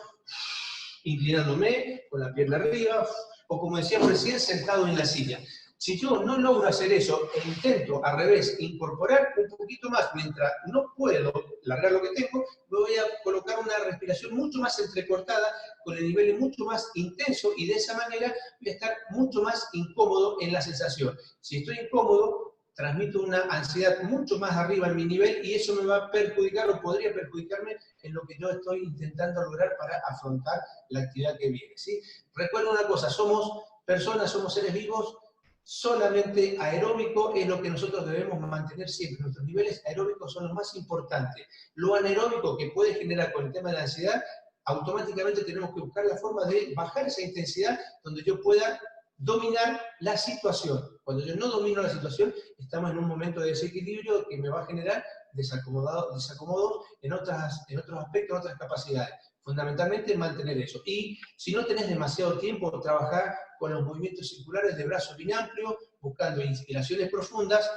Speaker 3: inclinándome con la pierna arriba, o como decíamos recién, sentado en la silla. Si yo no logro hacer eso e intento al revés incorporar un poquito más mientras no puedo largar lo que tengo, me voy a colocar una respiración mucho más entrecortada, con el nivel mucho más intenso, y de esa manera voy a estar mucho más incómodo en la sensación. Si estoy incómodo, transmito una ansiedad mucho más arriba en mi nivel y eso me va a perjudicar o podría perjudicarme en lo que yo estoy intentando lograr para afrontar la actividad que viene, ¿sí? Recuerda una cosa, somos personas, somos seres vivos, solamente aeróbico es lo que nosotros debemos mantener siempre. Nuestros niveles aeróbicos son los más importantes. Lo anaeróbico que puede generar con el tema de la ansiedad, automáticamente tenemos que buscar la forma de bajar esa intensidad donde yo pueda dominar la situación. Cuando yo no domino la situación, estamos en un momento de desequilibrio que me va a generar desacomodo en otros aspectos, en otras capacidades. Fundamentalmente mantener eso. Y si no tenés demasiado tiempo, trabajar con los movimientos circulares de brazo bien amplio, buscando inspiraciones profundas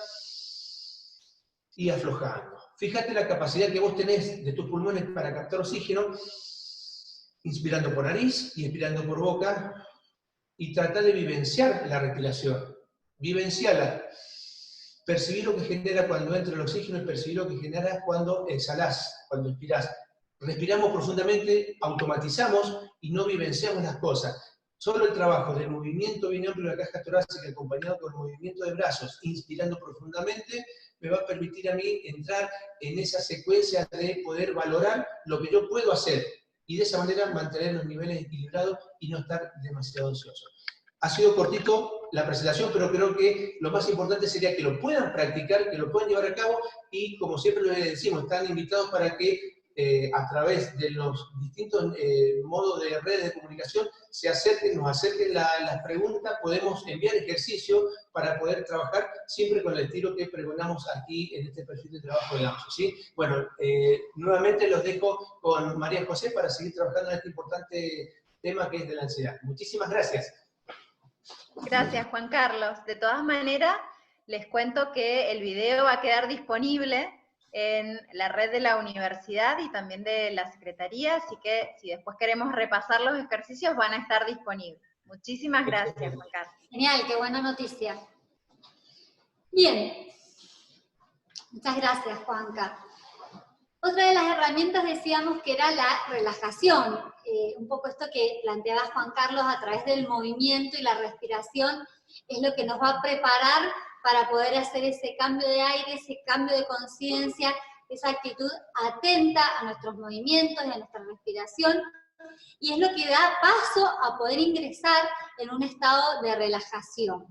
Speaker 3: y aflojando. Fíjate la capacidad que vos tenés de tus pulmones para captar oxígeno, inspirando por nariz y expirando por boca, y trata de vivenciar la respiración. Vivenciala. Percibir lo que genera cuando entra el oxígeno y percibir lo que genera cuando exhalás, cuando inspirás. Respiramos profundamente, automatizamos y no vivenciamos las cosas. Solo el trabajo del movimiento bien amplio de la caja torácica acompañado con el movimiento de brazos, inspirando profundamente, me va a permitir a mí entrar en esa secuencia de poder valorar lo que yo puedo hacer y de esa manera mantener los niveles equilibrados y no estar demasiado ansioso. Ha sido cortito la presentación, pero creo que lo más importante sería que lo puedan practicar, que lo puedan llevar a cabo y, como siempre les decimos, están invitados para que a través de los distintos modos de redes de comunicación se acerquen, nos acerquen las preguntas, podemos enviar ejercicios para poder trabajar siempre con el estilo que pregonamos aquí en este perfil de trabajo de AMSO, ¿sí? Bueno, nuevamente los dejo con María José para seguir trabajando en este importante tema que es de la ansiedad. Muchísimas gracias.
Speaker 1: Gracias, Juan Carlos. De todas maneras, les cuento que el video va a quedar disponible en la red de la universidad y también de la Secretaría, así que si después queremos repasar los ejercicios van a estar disponibles. Muchísimas gracias, Juan Carlos.
Speaker 2: Genial, qué buena noticia. Bien, muchas gracias, Juanca. Otra de las herramientas decíamos que era la relajación, un poco esto que planteaba Juan Carlos a través del movimiento y la respiración, es lo que nos va a preparar para poder hacer ese cambio de aire, ese cambio de conciencia, esa actitud atenta a nuestros movimientos y a nuestra respiración, y es lo que da paso a poder ingresar en un estado de relajación.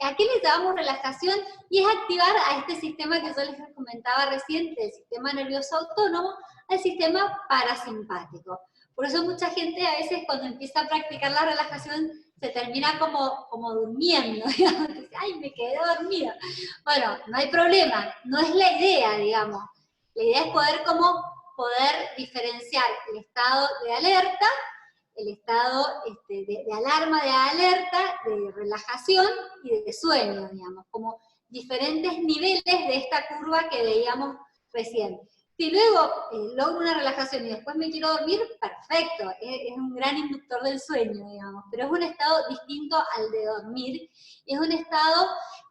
Speaker 2: ¿A qué le llamamos relajación? Y es activar a este sistema que yo les comentaba recién, del sistema nervioso autónomo, al sistema parasimpático. Por eso mucha gente a veces cuando empieza a practicar la relajación se termina como durmiendo, digamos, dice, ay, me quedé dormida. Bueno, no hay problema, no es la idea, digamos. La idea es poder diferenciar el estado de alerta, el estado de alarma, de alerta, de relajación y de sueño, digamos, como diferentes niveles de esta curva que veíamos recién. Si luego logro una relajación y después me quiero dormir, perfecto, es un gran inductor del sueño, digamos, pero es un estado distinto al de dormir, es un estado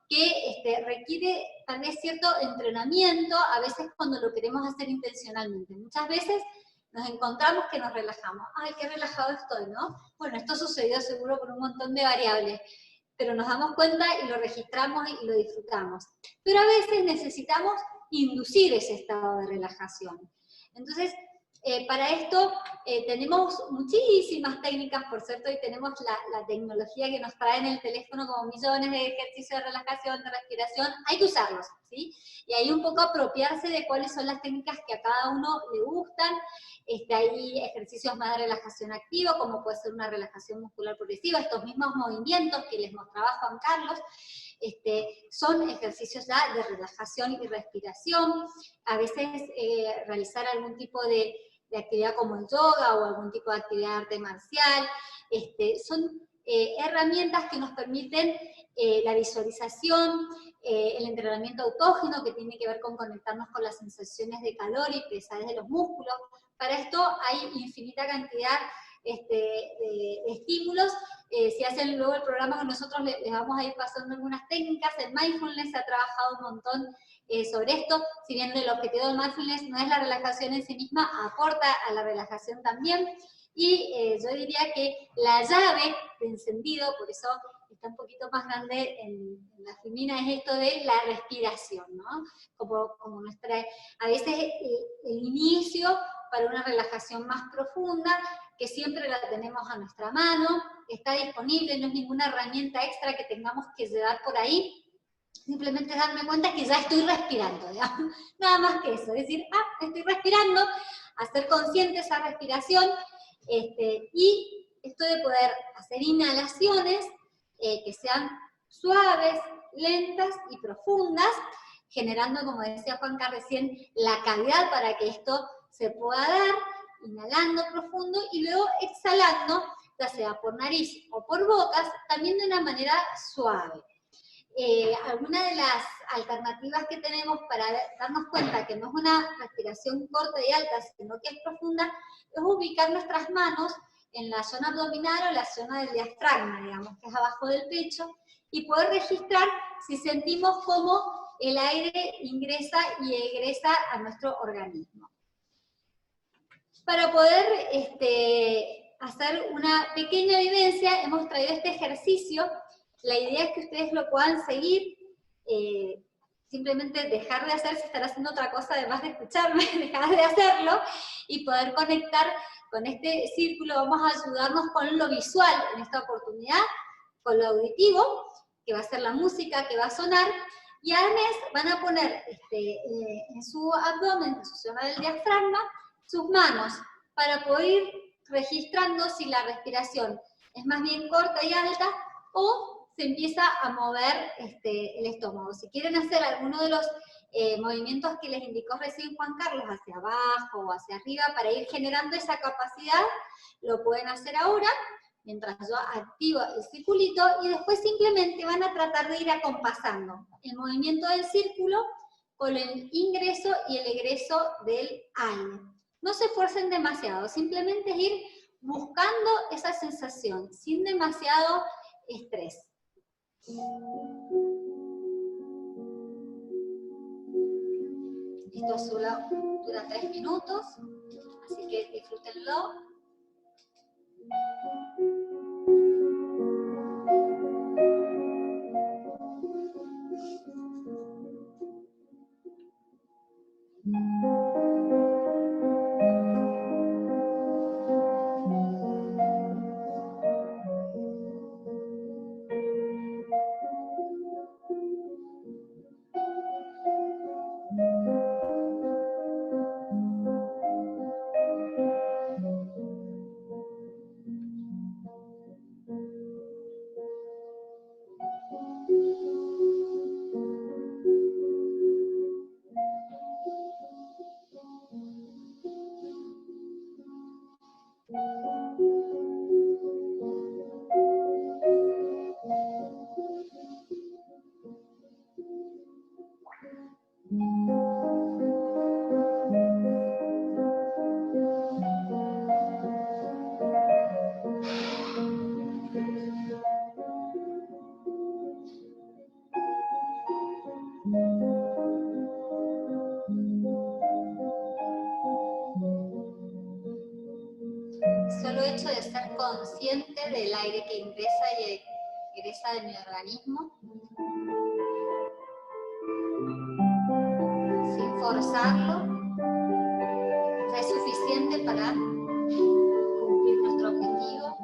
Speaker 2: que requiere tal vez cierto entrenamiento, a veces cuando lo queremos hacer intencionalmente. Muchas veces nos encontramos que nos relajamos. ¡Ay, qué relajado estoy!, ¿no? Bueno, esto sucedió seguro por un montón de variables, pero nos damos cuenta y lo registramos y lo disfrutamos. Pero a veces necesitamos inducir ese estado de relajación. Entonces, para esto tenemos muchísimas técnicas, por cierto, y tenemos la tecnología que nos trae en el teléfono como millones de ejercicios de relajación, de respiración, hay que usarlos, ¿sí? Y ahí un poco apropiarse de cuáles son las técnicas que a cada uno le gustan. Hay ejercicios más de relajación activa, como puede ser una relajación muscular progresiva, estos mismos movimientos que les mostraba Juan Carlos, son ejercicios ya de relajación y respiración, a veces realizar algún tipo de actividad como el yoga o algún tipo de actividad de arte marcial, son herramientas que nos permiten la visualización, el entrenamiento autógeno, que tiene que ver con conectarnos con las sensaciones de calor y pesadez de los músculos. Para esto hay infinita cantidad de estímulos. Si hacen luego el programa con nosotros, les vamos a ir pasando algunas técnicas. El mindfulness se ha trabajado un montón sobre esto, si bien el objetivo del mindfulness no es la relajación en sí misma, aporta a la relajación también, y yo diría que la llave de encendido, por eso está un poquito más grande en la femina, es esto de la respiración, ¿no? Como nuestra, a veces el inicio para una relajación más profunda, que siempre la tenemos a nuestra mano, está disponible, no es ninguna herramienta extra que tengamos que llevar por ahí, simplemente darme cuenta que ya estoy respirando, digamos. Nada más que eso, es decir, estoy respirando, hacer consciente esa respiración, y esto de poder hacer inhalaciones que sean suaves, lentas y profundas, generando, como decía Juanca recién, la cavidad para que esto se pueda dar, inhalando profundo y luego exhalando, ya sea por nariz o por bocas, también de una manera suave. Alguna de las alternativas que tenemos para darnos cuenta que no es una respiración corta y alta, sino que es profunda, es ubicar nuestras manos en la zona abdominal o la zona del diafragma, digamos, que es abajo del pecho, y poder registrar si sentimos cómo el aire ingresa y egresa a nuestro organismo. Para poder hacer una pequeña vivencia, hemos traído este ejercicio. La idea es que ustedes lo puedan seguir, simplemente dejar de hacer, si están haciendo otra cosa además de escucharme, dejar de hacerlo, y poder conectar con este círculo. Vamos a ayudarnos con lo visual en esta oportunidad, con lo auditivo, que va a ser la música que va a sonar, y además van a poner en su abdomen, en su zona del diafragma, sus manos, para poder ir registrando si la respiración es más bien corta y alta, o se empieza a mover el estómago. Si quieren hacer alguno de los movimientos que les indicó recién Juan Carlos, hacia abajo o hacia arriba, para ir generando esa capacidad, lo pueden hacer ahora, mientras yo activo el circulito, y después simplemente van a tratar de ir acompasando el movimiento del círculo con el ingreso y el egreso del aire. No se esfuercen demasiado, simplemente es ir buscando esa sensación, sin demasiado estrés. Esto solo dura 3 minutos, así que disfrútenlo. Solo hecho de ser consciente del aire que ingresa y egresa de mi organismo, sin forzarlo, ya es suficiente para cumplir nuestro objetivo.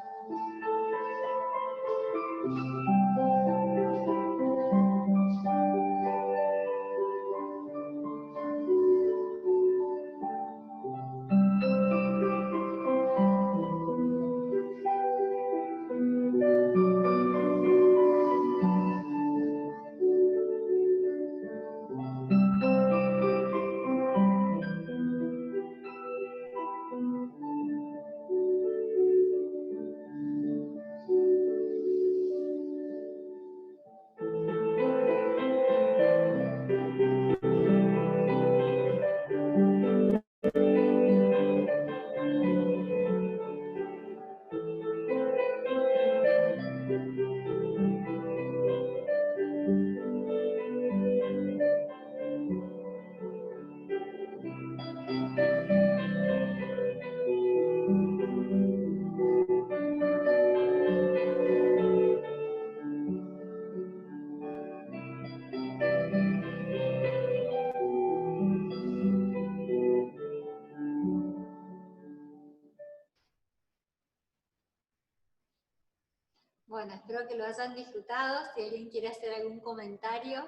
Speaker 2: Bueno, espero que lo hayan disfrutado. Si alguien quiere hacer algún comentario,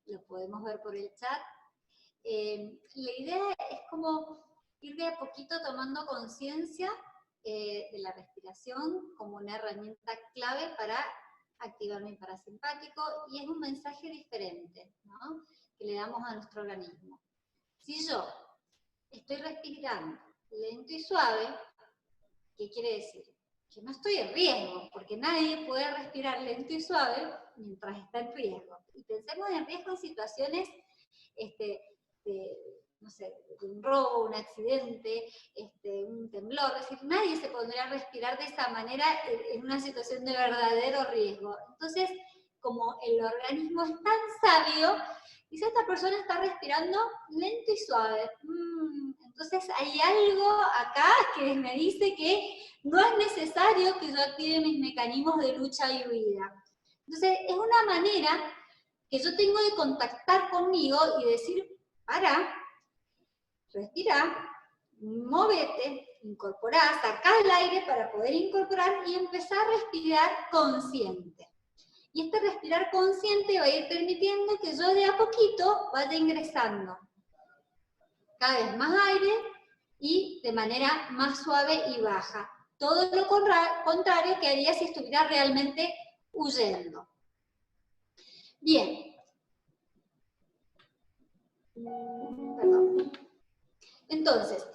Speaker 2: lo podemos ver por el chat. La idea es como ir de a poquito tomando conciencia de la respiración como una herramienta clave para activar mi parasimpático, y es un mensaje diferente, ¿no?, que le damos a nuestro organismo. Si yo estoy respirando lento y suave, ¿qué quiere decir? Que no estoy en riesgo, porque nadie puede respirar lento y suave mientras está en riesgo. Y pensemos en riesgo en situaciones no sé, de un robo, un accidente, un temblor. Es decir, nadie se pondría a respirar de esa manera en una situación de verdadero riesgo. Entonces, como el organismo es tan sabio, dice, esta persona está respirando lento y suave. Entonces hay algo acá que me dice que no es necesario que yo active mis mecanismos de lucha y huida. Entonces es una manera que yo tengo de contactar conmigo y decir, para, respirá, móvete, incorporá, sacá el aire para poder incorporar y empezar a respirar consciente. Y este respirar consciente va a ir permitiendo que yo de a poquito vaya ingresando cada vez más aire y de manera más suave y baja. Todo lo contrario que haría si estuviera realmente huyendo. Bien. Perdón. Entonces,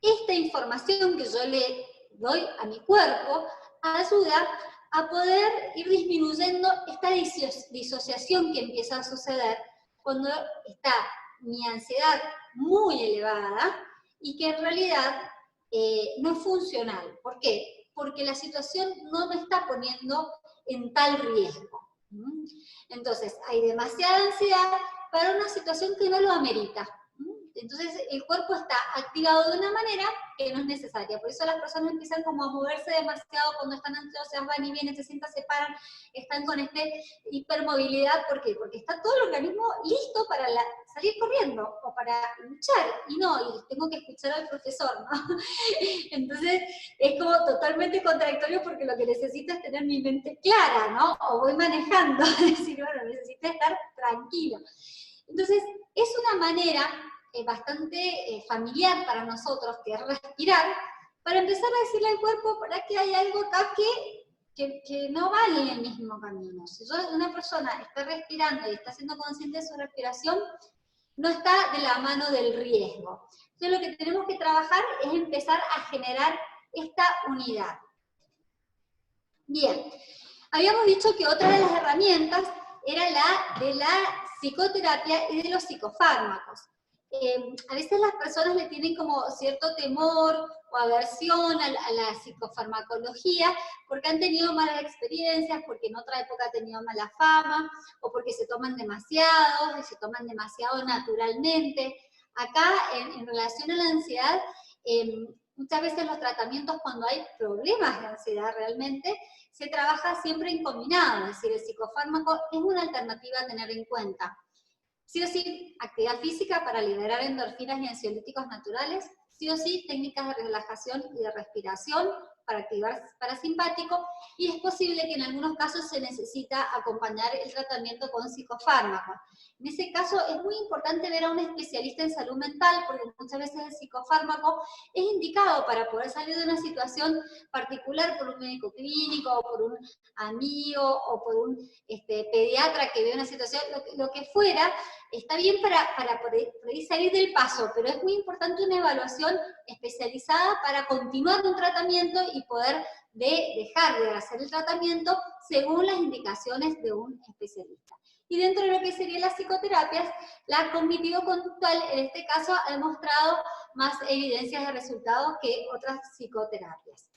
Speaker 2: esta información que yo le doy a mi cuerpo ayuda a poder ir disminuyendo esta disociación que empieza a suceder cuando está mi ansiedad muy elevada y que en realidad no es funcional. ¿Por qué? Porque la situación no me está poniendo en tal riesgo. Entonces, hay demasiada ansiedad para una situación que no lo amerita. Entonces, el cuerpo está activado de una manera que no es necesaria. Por eso las personas empiezan como a moverse demasiado cuando están ansiosas, van y vienen, se sientan, se paran, están con hipermovilidad. ¿Por qué? Porque está todo el organismo listo para salir corriendo o para luchar. Y no, y tengo que escuchar al profesor, ¿no? Entonces, es como totalmente contradictorio porque lo que necesito es tener mi mente clara, ¿no? O voy manejando, es decir, bueno, necesito estar tranquilo. Entonces, es una manera bastante familiar para nosotros, que es respirar, para empezar a decirle al cuerpo, para que hay algo acá que no va en el mismo camino. Si una persona está respirando y está siendo consciente de su respiración, no está de la mano del riesgo. Entonces lo que tenemos que trabajar es empezar a generar esta unidad. Bien, habíamos dicho que otra de las herramientas era la de la psicoterapia y de los psicofármacos. A veces las personas le tienen como cierto temor o aversión a la psicofarmacología porque han tenido malas experiencias, porque en otra época han tenido mala fama, o porque se toman demasiado, y se toman demasiado naturalmente. Acá, en relación a la ansiedad, muchas veces los tratamientos cuando hay problemas de ansiedad realmente, se trabaja siempre en combinado, es decir, el psicofármaco es una alternativa a tener en cuenta. Sí o sí, actividad física para liberar endorfinas y ansiolíticos naturales, sí o sí, técnicas de relajación y de respiración para activar parasimpático, y es posible que en algunos casos se necesita acompañar el tratamiento con psicofármacos. En ese caso es muy importante ver a un especialista en salud mental, porque muchas veces el psicofármaco es indicado para poder salir de una situación particular por un médico clínico, o por un amigo, o por un pediatra que ve una situación, lo que fuera, está bien para poder salir del paso, pero es muy importante una evaluación especializada para continuar un tratamiento y poder dejar de hacer el tratamiento según las indicaciones de un especialista. Y dentro de lo que serían las psicoterapias, la cognitivo-conductual en este caso ha demostrado más evidencias de resultados que otras psicoterapias.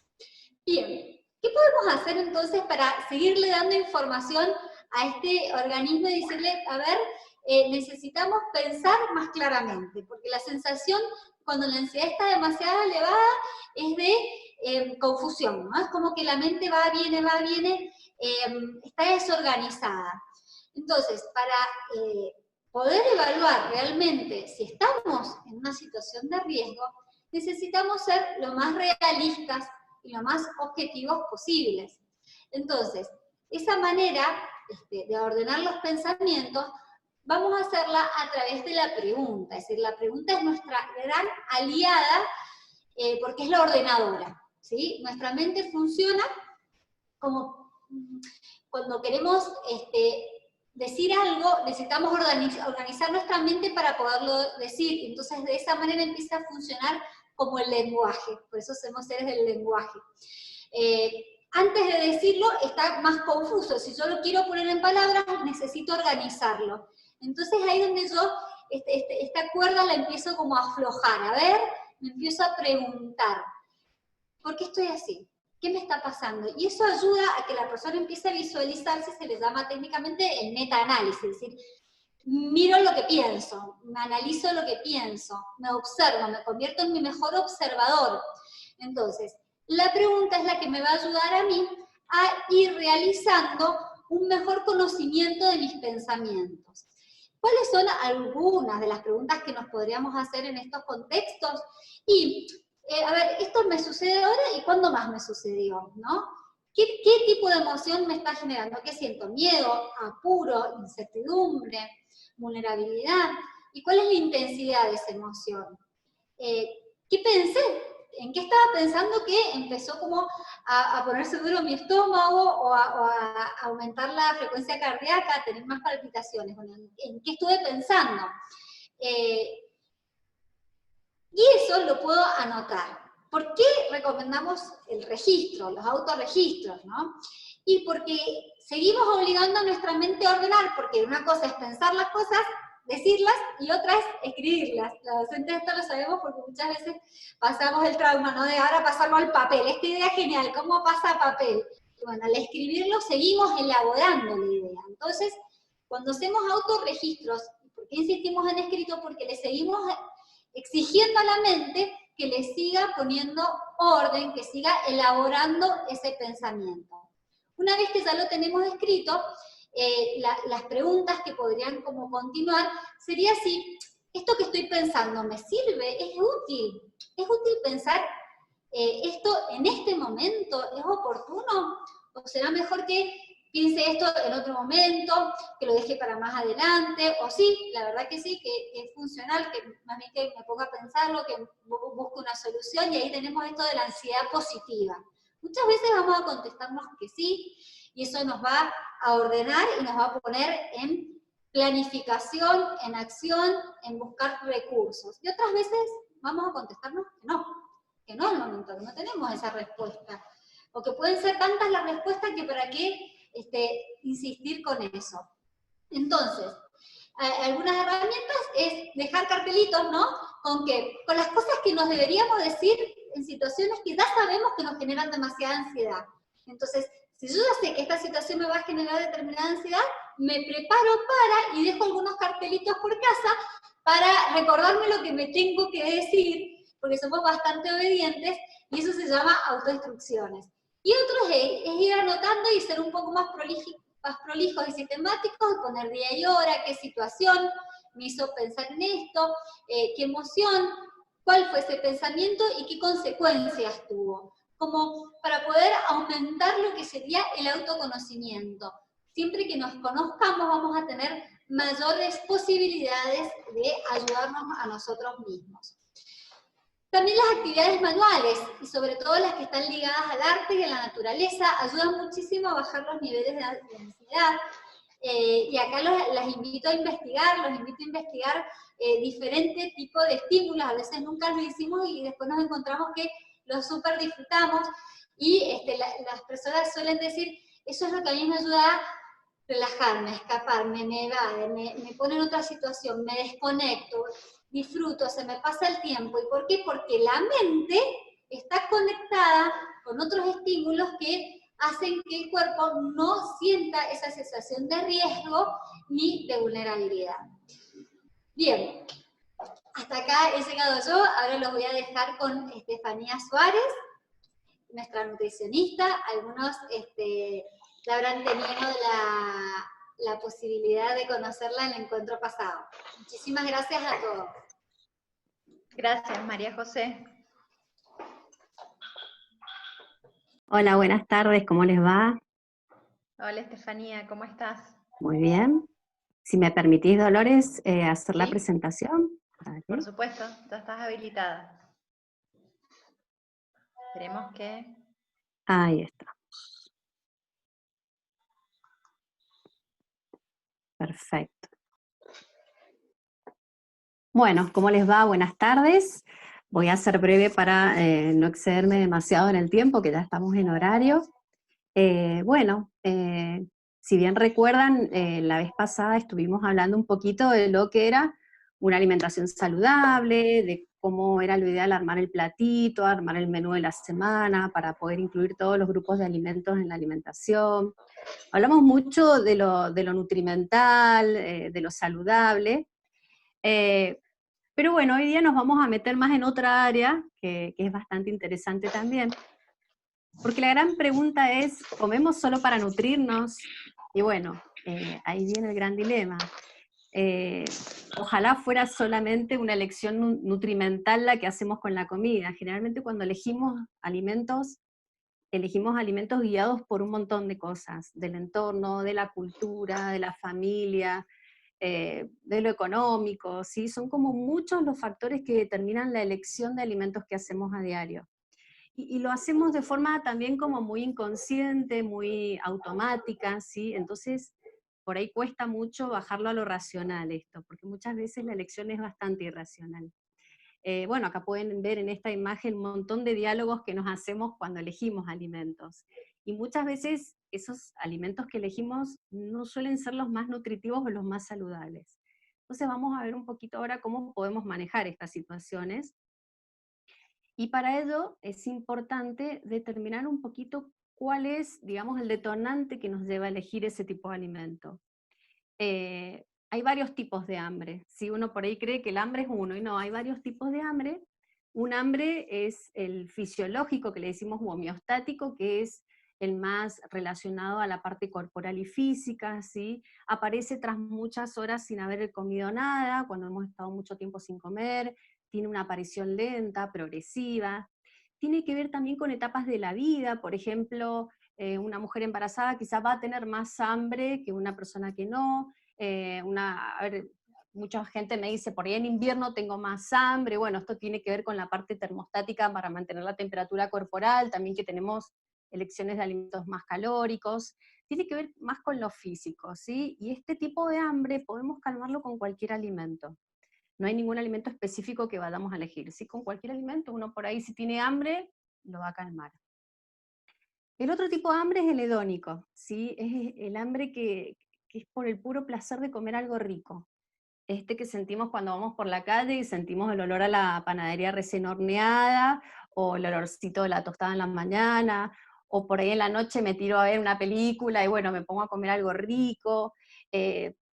Speaker 2: Bien, ¿qué podemos hacer entonces para seguirle dando información a este organismo y decirle, a ver, necesitamos pensar más claramente? Porque la sensación cuando la ansiedad está demasiado elevada es de confusión, ¿no? Es como que la mente va, viene, está desorganizada. Entonces, para poder evaluar realmente si estamos en una situación de riesgo, necesitamos ser lo más realistas y lo más objetivos posibles. Entonces, esa manera de ordenar los pensamientos, vamos a hacerla a través de la pregunta. Es decir, la pregunta es nuestra gran aliada porque es la ordenadora, ¿sí? Nuestra mente funciona como cuando queremos decir algo, necesitamos organizar nuestra mente para poderlo decir. Entonces, de esa manera empieza a funcionar como el lenguaje. Por eso somos seres del lenguaje. Antes de decirlo, está más confuso. Si yo lo quiero poner en palabras, necesito organizarlo. Entonces, ahí donde yo, esta cuerda la empiezo como a aflojar. A ver, me empiezo a preguntar, ¿por qué estoy así? ¿Qué me está pasando? Y eso ayuda a que la persona empiece a visualizarse, se le llama técnicamente el metaanálisis, es decir, miro lo que pienso, me analizo lo que pienso, me observo, me convierto en mi mejor observador. Entonces, la pregunta es la que me va a ayudar a mí a ir realizando un mejor conocimiento de mis pensamientos. ¿Cuáles son algunas de las preguntas que nos podríamos hacer en estos contextos? Y a ver, esto me sucede ahora y ¿cuándo más me sucedió? ¿No? ¿Qué tipo de emoción me está generando? ¿Qué siento? ¿Miedo? ¿Apuro? ¿Incertidumbre? ¿Vulnerabilidad? ¿Y cuál es la intensidad de esa emoción? ¿Qué pensé? ¿En qué estaba pensando que empezó como a ponerse duro mi estómago o a aumentar la frecuencia cardíaca, a tener más palpitaciones? Bueno, ¿en qué estuve pensando? Y eso lo puedo anotar. ¿Por qué recomendamos el registro, los autorregistros, ¿no? Y porque seguimos obligando a nuestra mente a ordenar, porque una cosa es pensar las cosas, decirlas y otra es escribirlas. Los docentes esto lo sabemos porque muchas veces pasamos el trauma, ¿no? De ahora pasarlo al papel. Esta idea es genial, ¿cómo pasa a papel? Y bueno, al escribirlo seguimos elaborando la idea. Entonces, cuando hacemos autorregistros, ¿por qué insistimos en escrito? Porque le seguimos exigiendo a la mente que le siga poniendo orden, que siga elaborando ese pensamiento. Una vez que ya lo tenemos escrito, las preguntas que podrían como continuar sería si esto que estoy pensando me sirve, es útil pensar esto en este momento, es oportuno, o será mejor que piense esto en otro momento, que lo deje para más adelante, o sí, la verdad que sí, que es funcional, que más bien que me ponga a pensarlo, que busque una solución, y ahí tenemos esto de la ansiedad positiva. Muchas veces vamos a contestarnos que sí, y eso nos va a ordenar y nos va a poner en planificación, en acción, en buscar recursos. Y otras veces vamos a contestarnos que no al momento, que no tenemos esa respuesta. O que pueden ser tantas las respuestas que para qué insistir con eso. Entonces, algunas herramientas es dejar cartelitos, ¿no? Con las cosas que nos deberíamos decir en situaciones que ya sabemos que nos generan demasiada ansiedad. Entonces, si yo ya sé que esta situación me va a generar determinada ansiedad, me preparo y dejo algunos cartelitos por casa para recordarme lo que me tengo que decir, porque somos bastante obedientes, y eso se llama autoinstrucciones. Y otro es ir anotando y ser un poco más prolijos y sistemáticos, poner día y hora, qué situación me hizo pensar en esto, qué emoción, cuál fue ese pensamiento y qué consecuencias tuvo, como para poder aumentar lo que sería el autoconocimiento. Siempre que nos conozcamos vamos a tener mayores posibilidades de ayudarnos a nosotros mismos. También las actividades manuales, y sobre todo las que están ligadas al arte y a la naturaleza, ayudan muchísimo a bajar los niveles de ansiedad. Y acá las invito a investigar, diferentes tipos de estímulos. A veces nunca lo hicimos y después nos encontramos que los súper disfrutamos. Y las personas suelen decir, eso es lo que a mí me ayuda a relajarme, a escaparme, me evade, me pone en otra situación, me desconecto, disfruto, se me pasa el tiempo. ¿Y por qué? Porque la mente está conectada con otros estímulos que hacen que el cuerpo no sienta esa sensación de riesgo ni de vulnerabilidad. Bien, hasta acá he llegado yo, ahora los voy a dejar con Estefanía Suárez, nuestra nutricionista. Algunos ya habrán tenido la posibilidad de conocerla en el encuentro pasado. Muchísimas gracias a todos.
Speaker 1: Gracias, María José.
Speaker 4: Hola, buenas tardes, ¿cómo les va?
Speaker 1: Hola, Estefanía, ¿cómo estás?
Speaker 4: Muy bien. Si me permitís, Dolores, hacer la presentación. Vale.
Speaker 1: Por supuesto, ya estás habilitada. Esperemos que...
Speaker 4: Ahí está. Perfecto. Bueno, ¿cómo les va? Buenas tardes. Voy a ser breve para no excederme demasiado en el tiempo, que ya estamos en horario. Si bien recuerdan, la vez pasada estuvimos hablando un poquito de lo que era una alimentación saludable, de cómo era lo ideal armar el platito, armar el menú de la semana, para poder incluir todos los grupos de alimentos en la alimentación. Hablamos mucho de lo nutrimental, de lo saludable, pero bueno, hoy día nos vamos a meter más en otra área, que es bastante interesante también, porque la gran pregunta es, ¿comemos solo para nutrirnos? Y bueno, ahí viene el gran dilema. Ojalá fuera solamente una elección nutrimental la que hacemos con la comida. Generalmente cuando elegimos alimentos guiados por un montón de cosas, del entorno, de la cultura, de la familia, de lo económico, ¿sí? Son como muchos los factores que determinan la elección de alimentos que hacemos a diario. Y lo hacemos de forma también como muy inconsciente, muy automática, ¿sí? Entonces, por ahí cuesta mucho bajarlo a lo racional esto, porque muchas veces la elección es bastante irracional. Bueno, acá pueden ver en esta imagen un montón de diálogos que nos hacemos cuando elegimos alimentos. Y muchas veces esos alimentos que elegimos no suelen ser los más nutritivos o los más saludables. Entonces vamos a ver un poquito ahora cómo podemos manejar estas situaciones. Y para ello es importante determinar un poquito cuál es, digamos, el detonante que nos lleva a elegir ese tipo de alimento. Hay varios tipos de hambre. Si uno por ahí cree que el hambre es uno, y no, hay varios tipos de hambre. Un hambre es el fisiológico, que le decimos homeostático, que es el más relacionado a la parte corporal y física, ¿sí? Aparece tras muchas horas sin haber comido nada, cuando hemos estado mucho tiempo sin comer, tiene una aparición lenta, progresiva. Tiene que ver también con etapas de la vida, por ejemplo, una mujer embarazada quizás va a tener más hambre que una persona que no. A ver, mucha gente me dice, por ahí en invierno tengo más hambre. Bueno, esto tiene que ver con la parte termostática para mantener la temperatura corporal, también que tenemos elecciones de alimentos más calóricos. Tiene que ver más con lo físico, ¿sí? Y este tipo de hambre podemos calmarlo con cualquier alimento. No hay ningún alimento específico que vayamos a elegir. ¿Sí? Con cualquier alimento, uno por ahí si tiene hambre, lo va a calmar. El otro tipo de hambre es el hedónico, ¿sí? Es el hambre que es por el puro placer de comer algo rico. Este que sentimos cuando vamos por la calle y sentimos el olor a la panadería recién horneada, o el olorcito de la tostada en la mañana, o por ahí en la noche me tiro a ver una película y bueno, me pongo a comer algo rico.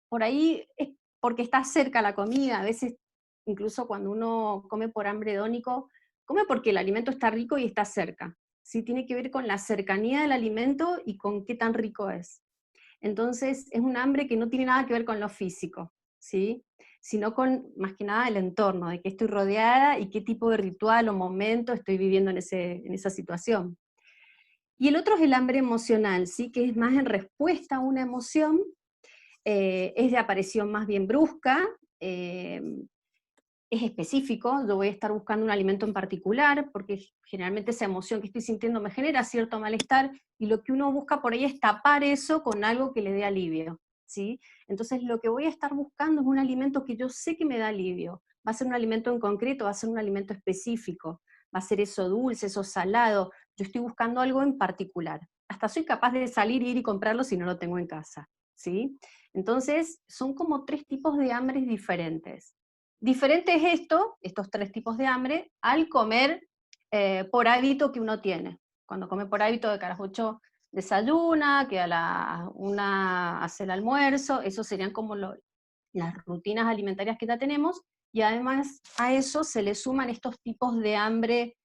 Speaker 4: Por ahí es porque está cerca la comida. A veces, incluso cuando uno come por hambre hedónico, come porque el alimento está rico y está cerca. ¿Sí? Tiene que ver con la cercanía del alimento y con qué tan rico es. Entonces, es un hambre que no tiene nada que ver con lo físico, ¿sí? Sino con, más que nada, el entorno, de qué estoy rodeada y qué tipo de ritual o momento estoy viviendo en esa situación. Y el otro es el hambre emocional, ¿sí? Que es más en respuesta a una emoción, es de aparición más bien brusca, es específico, yo voy a estar buscando un alimento en particular, porque generalmente esa emoción que estoy sintiendo me genera cierto malestar, y lo que uno busca por ahí es tapar eso con algo que le dé alivio, ¿sí? Entonces lo que voy a estar buscando es un alimento que yo sé que me da alivio. Va a ser un alimento en concreto, va a ser un alimento específico, va a ser eso dulce, eso salado. Yo estoy buscando algo en particular. Hasta soy capaz de salir, ir y comprarlo si no lo tengo en casa, ¿sí? Entonces son como 3 tipos de hambres diferentes. Diferente es estos 3 tipos de hambre, al comer por hábito que uno tiene. Cuando come por hábito, de que a las 8 desayuna, que a las 1 hace el almuerzo, eso serían como las rutinas alimentarias que ya tenemos, y además a eso se le suman estos tipos de hambre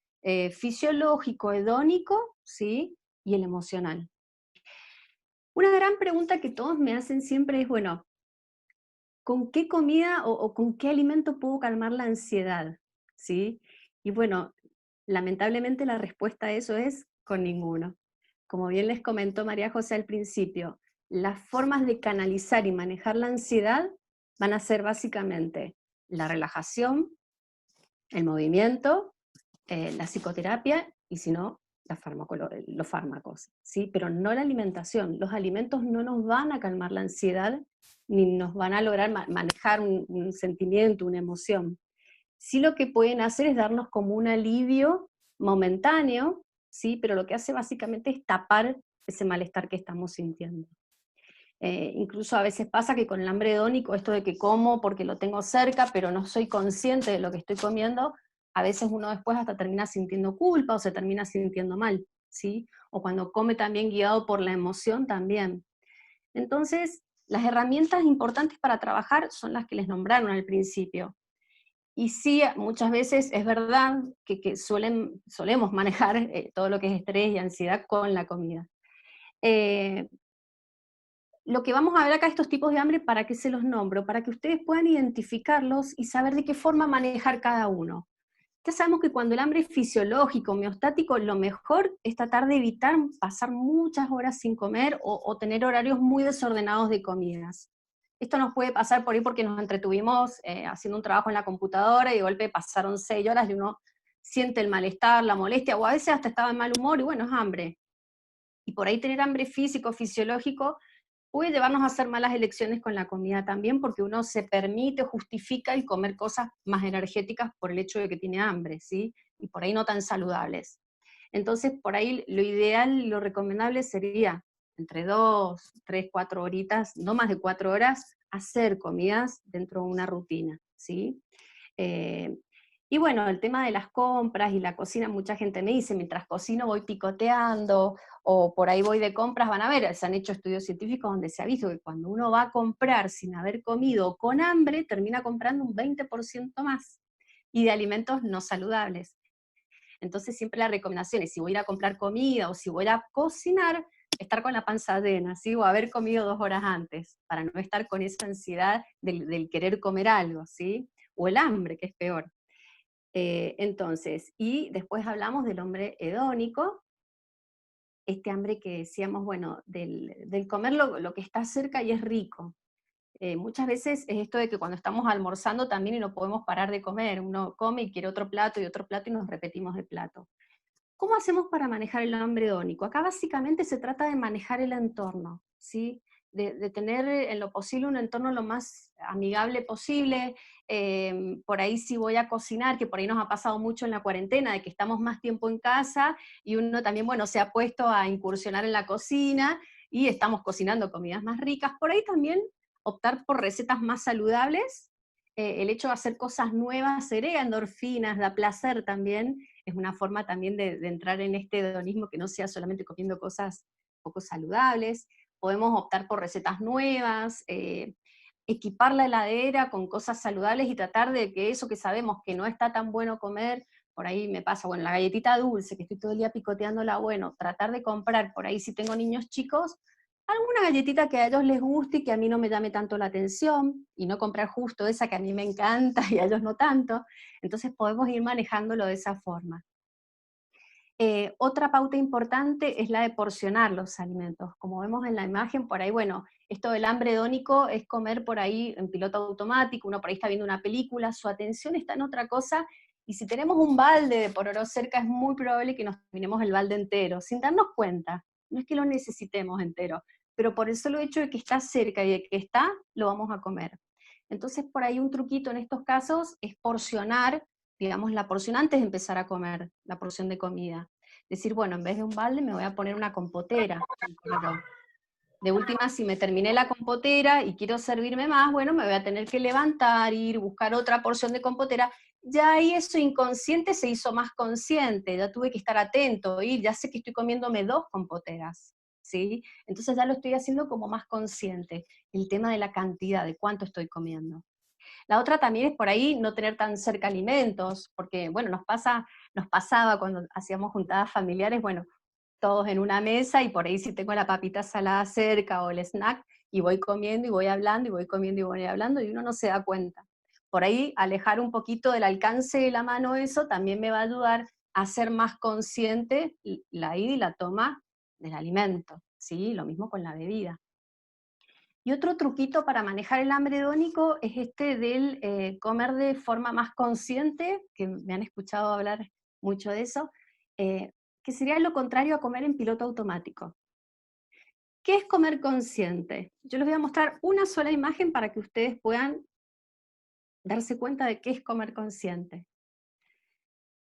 Speaker 4: fisiológico, hedónico, ¿sí? Y el emocional. Una gran pregunta que todos me hacen siempre es, bueno, ¿con qué comida o con qué alimento puedo calmar la ansiedad? ¿Sí? Y bueno, lamentablemente la respuesta a eso es con ninguno. Como bien les comentó María José al principio, las formas de canalizar y manejar la ansiedad van a ser básicamente la relajación, el movimiento, la psicoterapia y si no, los fármacos, ¿sí? Pero no la alimentación. Los alimentos no nos van a calmar la ansiedad ni nos van a lograr manejar un sentimiento, una emoción. Sí, lo que pueden hacer es darnos como un alivio momentáneo, ¿sí? Pero lo que hace básicamente es tapar ese malestar que estamos sintiendo. Incluso a veces pasa que con el hambre hedónico, esto de que como porque lo tengo cerca, pero no soy consciente de lo que estoy comiendo, a veces uno después hasta termina sintiendo culpa o se termina sintiendo mal, ¿sí? O cuando come también guiado por la emoción también. Entonces, las herramientas importantes para trabajar son las que les nombraron al principio. Y sí, muchas veces es verdad que solemos manejar todo lo que es estrés y ansiedad con la comida. Lo que vamos a ver acá, estos tipos de hambre, ¿para qué se los nombro? Para que ustedes puedan identificarlos y saber de qué forma manejar cada uno. Ya sabemos que cuando el hambre es fisiológico, homeostático, lo mejor es tratar de evitar pasar muchas horas sin comer o tener horarios muy desordenados de comidas. Esto nos puede pasar por ahí porque nos entretuvimos haciendo un trabajo en la computadora y de golpe pasaron 6 horas y uno siente el malestar, la molestia, o a veces hasta estaba en mal humor y bueno, es hambre. Y por ahí tener hambre físico, fisiológico, puede llevarnos a hacer malas elecciones con la comida también, porque uno se permite o justifica el comer cosas más energéticas por el hecho de que tiene hambre, ¿sí? Y por ahí no tan saludables. Entonces, por ahí lo ideal, lo recomendable sería entre 2, 3, 4 horitas, no más de 4 horas, hacer comidas dentro de una rutina, ¿sí? Y bueno, el tema de las compras y la cocina, mucha gente me dice, mientras cocino voy picoteando, o por ahí voy de compras, van a ver, se han hecho estudios científicos donde se ha visto que cuando uno va a comprar sin haber comido o con hambre, termina comprando un 20% más, y de alimentos no saludables. Entonces siempre la recomendación es, si voy a ir a comprar comida o si voy a cocinar, estar con la panza llena, ¿sí? O haber comido 2 horas antes, para no estar con esa ansiedad del querer comer algo, ¿sí? O el hambre, que es peor. Entonces, y después hablamos del hombre hedónico, este hambre que decíamos, bueno, del comer lo que está cerca y es rico. Muchas veces es esto de que cuando estamos almorzando también y no podemos parar de comer, uno come y quiere otro plato y nos repetimos de plato. ¿Cómo hacemos para manejar el hambre hedónico? Acá básicamente se trata de manejar el entorno, ¿sí? De tener en lo posible un entorno lo más amigable posible. Por ahí si voy a cocinar, que por ahí nos ha pasado mucho en la cuarentena, de que estamos más tiempo en casa y uno también, bueno, se ha puesto a incursionar en la cocina y estamos cocinando comidas más ricas. Por ahí también optar por recetas más saludables. El hecho de hacer cosas nuevas segrega endorfinas, da placer también, es una forma también de entrar en este hedonismo que no sea solamente comiendo cosas poco saludables. Podemos optar por recetas nuevas, equipar la heladera con cosas saludables y tratar de que eso que sabemos que no está tan bueno comer, por ahí me pasa, bueno, la galletita dulce, que estoy todo el día picoteándola, bueno, tratar de comprar por ahí si tengo niños chicos, alguna galletita que a ellos les guste y que a mí no me llame tanto la atención, y no comprar justo esa que a mí me encanta y a ellos no tanto. Entonces podemos ir manejándolo de esa forma. Otra pauta importante es la de porcionar los alimentos. Como vemos en la imagen, por ahí, bueno, esto del hambre hedónico es comer por ahí en piloto automático, uno por ahí está viendo una película, su atención está en otra cosa, y si tenemos un balde de pororó cerca, es muy probable que nos terminemos el balde entero, sin darnos cuenta. No es que lo necesitemos entero, pero por el solo hecho de que está cerca y de que está, lo vamos a comer. Entonces, por ahí un truquito en estos casos es porcionar, digamos, la porción antes de empezar a comer, la porción de comida. Decir, bueno, en vez de un balde me voy a poner una compotera. De última, si me terminé la compotera y quiero servirme más, bueno, me voy a tener que levantar, ir, buscar otra porción de compotera. Ya ahí eso inconsciente se hizo más consciente, ya tuve que estar atento, ir, ya sé que estoy comiéndome 2 compoteras, ¿sí? Entonces ya lo estoy haciendo como más consciente, el tema de la cantidad, de cuánto estoy comiendo. La otra también es por ahí no tener tan cerca alimentos, porque bueno, nos pasaba cuando hacíamos juntadas familiares, bueno, todos en una mesa y por ahí si tengo la papita salada cerca o el snack y voy comiendo y voy hablando y voy comiendo y voy hablando y uno no se da cuenta. Por ahí alejar un poquito del alcance de la mano eso también me va a ayudar a ser más consciente la ida y la toma del alimento, ¿sí? Lo mismo con la bebida. Y otro truquito para manejar el hambre hedónico es este del comer de forma más consciente, que me han escuchado hablar mucho de eso, que sería lo contrario a comer en piloto automático. ¿Qué es comer consciente? Yo les voy a mostrar una sola imagen para que ustedes puedan darse cuenta de qué es comer consciente.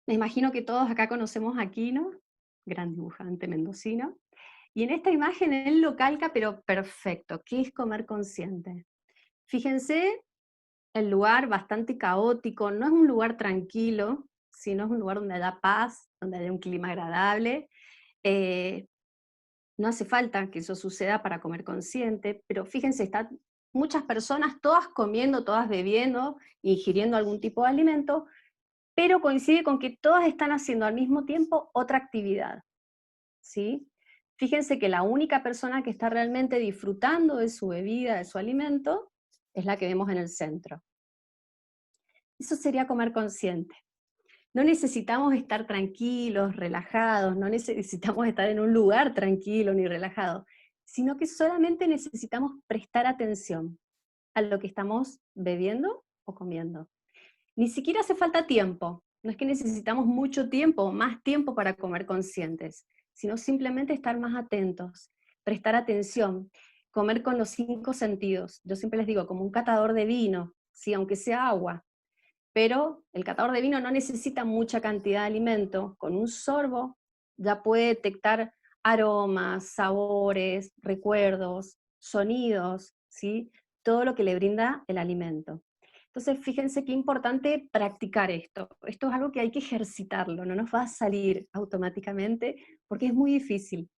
Speaker 4: Me imagino que todos acá conocemos a Quino, gran dibujante mendocino, y en esta imagen él lo calca, pero perfecto. ¿Qué es comer consciente? Fíjense el lugar bastante caótico, no es un lugar tranquilo, sino es un lugar donde haya paz, donde haya un clima agradable. No hace falta que eso suceda para comer consciente, pero fíjense, están muchas personas, todas comiendo, todas bebiendo, ingiriendo algún tipo de alimento, pero coincide con que todas están haciendo al mismo tiempo otra actividad, ¿sí? Fíjense que la única persona que está realmente disfrutando de su bebida, de su alimento, es la que vemos en el centro. Eso sería comer consciente. No necesitamos estar tranquilos, relajados, no necesitamos estar en un lugar tranquilo ni relajado, sino que solamente necesitamos prestar atención a lo que estamos bebiendo o comiendo. Ni siquiera hace falta tiempo, no es que necesitamos mucho tiempo o más tiempo para comer conscientes, sino simplemente estar más atentos, prestar atención, comer con los 5 sentidos. Yo siempre les digo, como un catador de vino, ¿sí? Aunque sea agua, pero el catador de vino no necesita mucha cantidad de alimento, con un sorbo ya puede detectar aromas, sabores, recuerdos, sonidos, ¿sí? todo lo que le brinda el alimento. Entonces, fíjense qué importante practicar esto. Esto es algo que hay que ejercitarlo, no nos va a salir automáticamente porque es muy difícil,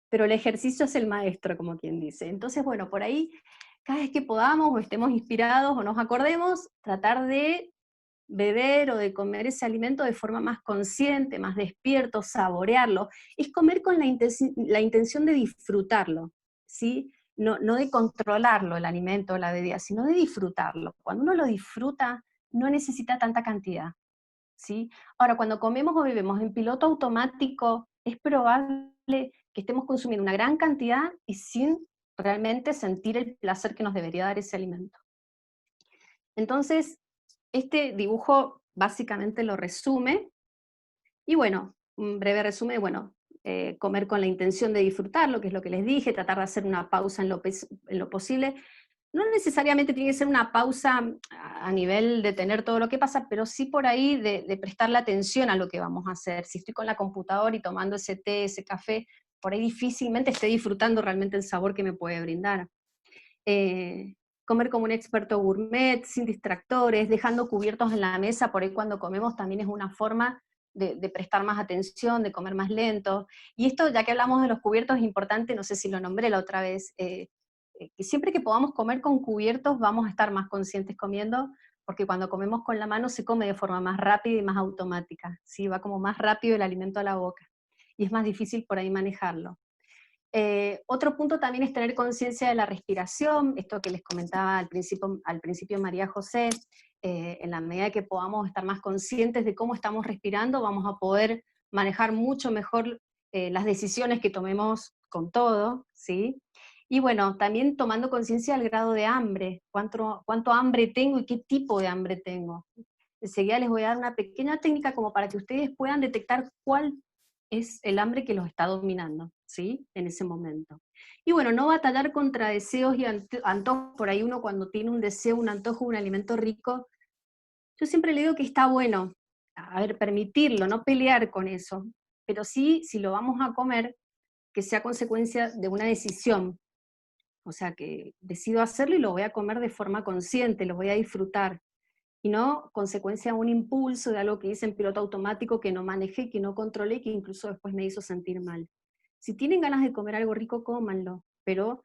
Speaker 4: pero el ejercicio es el maestro, como quien dice. Entonces, bueno, por ahí, cada vez que podamos o estemos inspirados o nos acordemos, tratar de beber o de comer ese alimento de forma más consciente, más despierto, saborearlo, es comer con la intención de disfrutarlo, ¿sí? No de controlarlo, el alimento o la bebida, sino de disfrutarlo. Cuando uno lo disfruta, no necesita tanta cantidad, ¿sí? Ahora, cuando comemos o bebemos en piloto automático, es probable que estemos consumiendo una gran cantidad y sin realmente sentir el placer que nos debería dar ese alimento. Entonces, este dibujo básicamente lo resume, y bueno, un breve resumen, bueno, comer con la intención de disfrutarlo, que es lo que les dije, tratar de hacer una pausa en lo posible. No necesariamente tiene que ser una pausa a nivel de tener todo lo que pasa, pero sí por ahí de prestarle atención a lo que vamos a hacer. Si estoy con la computadora y tomando ese té, ese café, por ahí difícilmente esté disfrutando realmente el sabor que me puede brindar. Comer como un experto gourmet, sin distractores, dejando cubiertos en la mesa, por ahí cuando comemos también es una forma de prestar más atención, de comer más lento. Y esto, ya que hablamos de los cubiertos, es importante, no sé si lo nombré la otra vez, que siempre que podamos comer con cubiertos vamos a estar más conscientes comiendo, porque cuando comemos con la mano se come de forma más rápida y más automática, ¿sí? Va como más rápido el alimento a la boca, y es más difícil por ahí manejarlo. Otro punto también es tener conciencia de la respiración, esto que les comentaba al principio María José, en la medida que podamos estar más conscientes de cómo estamos respirando, vamos a poder manejar mucho mejor las decisiones que tomemos con todo, ¿sí? Y bueno, también tomando conciencia del grado de hambre, cuánto hambre tengo y qué tipo de hambre tengo. Enseguida les voy a dar una pequeña técnica como para que ustedes puedan detectar cuál es el hambre que los está dominando, ¿sí? En ese momento. Y bueno, no batallar contra deseos y antojos. Por ahí uno cuando tiene un deseo, un antojo, un alimento rico, yo siempre le digo que está bueno, a ver, permitirlo, no pelear con eso, pero sí, si lo vamos a comer, que sea consecuencia de una decisión. O sea, que decido hacerlo y lo voy a comer de forma consciente, lo voy a disfrutar, y no consecuencia de un impulso, de algo que hice en piloto automático, que no manejé, que no controlé, que incluso después me hizo sentir mal. Si tienen ganas de comer algo rico, cómanlo, pero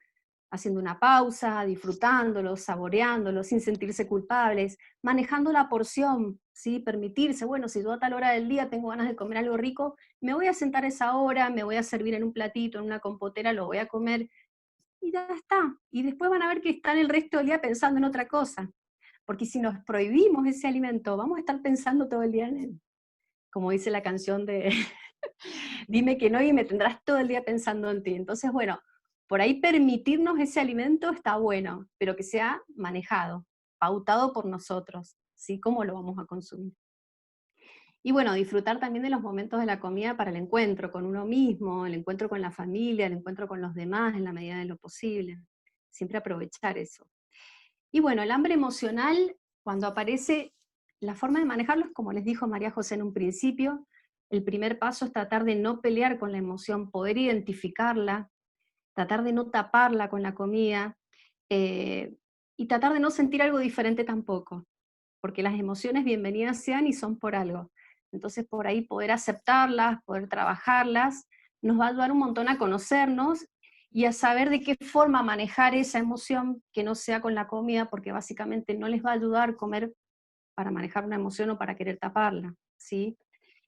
Speaker 4: haciendo una pausa, disfrutándolo, saboreándolo, sin sentirse culpables, manejando la porción, ¿sí? Permitirse, bueno, si yo a tal hora del día tengo ganas de comer algo rico, me voy a sentar a esa hora, me voy a servir en un platito, en una compotera, lo voy a comer, y ya está. Y después van a ver que están el resto del día pensando en otra cosa. Porque si nos prohibimos ese alimento, vamos a estar pensando todo el día en él. Como dice la canción de Dime que no y me tendrás todo el día pensando en ti. Entonces, bueno, por ahí permitirnos ese alimento está bueno, pero que sea manejado, pautado por nosotros, ¿sí? ¿Cómo lo vamos a consumir? Y bueno, disfrutar también de los momentos de la comida para el encuentro con uno mismo, el encuentro con la familia, el encuentro con los demás en la medida de lo posible. Siempre aprovechar eso. Y bueno, el hambre emocional, cuando aparece, la forma de manejarlo es como les dijo María José en un principio, el primer paso es tratar de no pelear con la emoción, poder identificarla, tratar de no taparla con la comida, y tratar de no sentir algo diferente tampoco, porque las emociones bienvenidas sean y son por algo. Entonces por ahí poder aceptarlas, poder trabajarlas, nos va a ayudar un montón a conocernos y a saber de qué forma manejar esa emoción que no sea con la comida, porque básicamente no les va a ayudar comer para manejar una emoción o para querer taparla, ¿sí?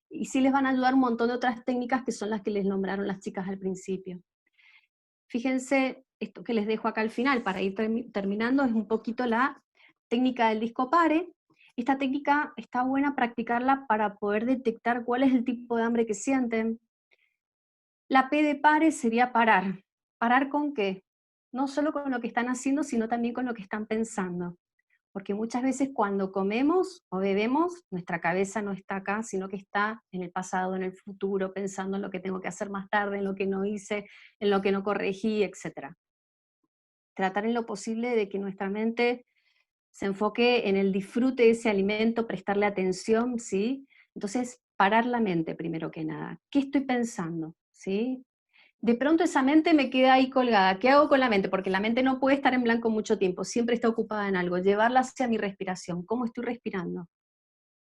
Speaker 4: Y sí les van a ayudar un montón de otras técnicas que son las que les nombraron las chicas al principio. Fíjense, esto que les dejo acá al final, para ir terminando, es un poquito la técnica del disco pare. Esta técnica está buena practicarla para poder detectar cuál es el tipo de hambre que sienten. La P de pare sería parar. ¿Parar con qué? No solo con lo que están haciendo, sino también con lo que están pensando. Porque muchas veces cuando comemos o bebemos, nuestra cabeza no está acá, sino que está en el pasado, en el futuro, pensando en lo que tengo que hacer más tarde, en lo que no hice, en lo que no corregí, etc. Tratar en lo posible de que nuestra mente se enfoque en el disfrute de ese alimento, prestarle atención, ¿sí? Entonces, parar la mente primero que nada. ¿Qué estoy pensando? ¿Sí? de pronto esa mente me queda ahí colgada. ¿Qué hago con la mente? Porque la mente no puede estar en blanco mucho tiempo, siempre está ocupada en algo. Llevarla hacia mi respiración. ¿Cómo estoy respirando?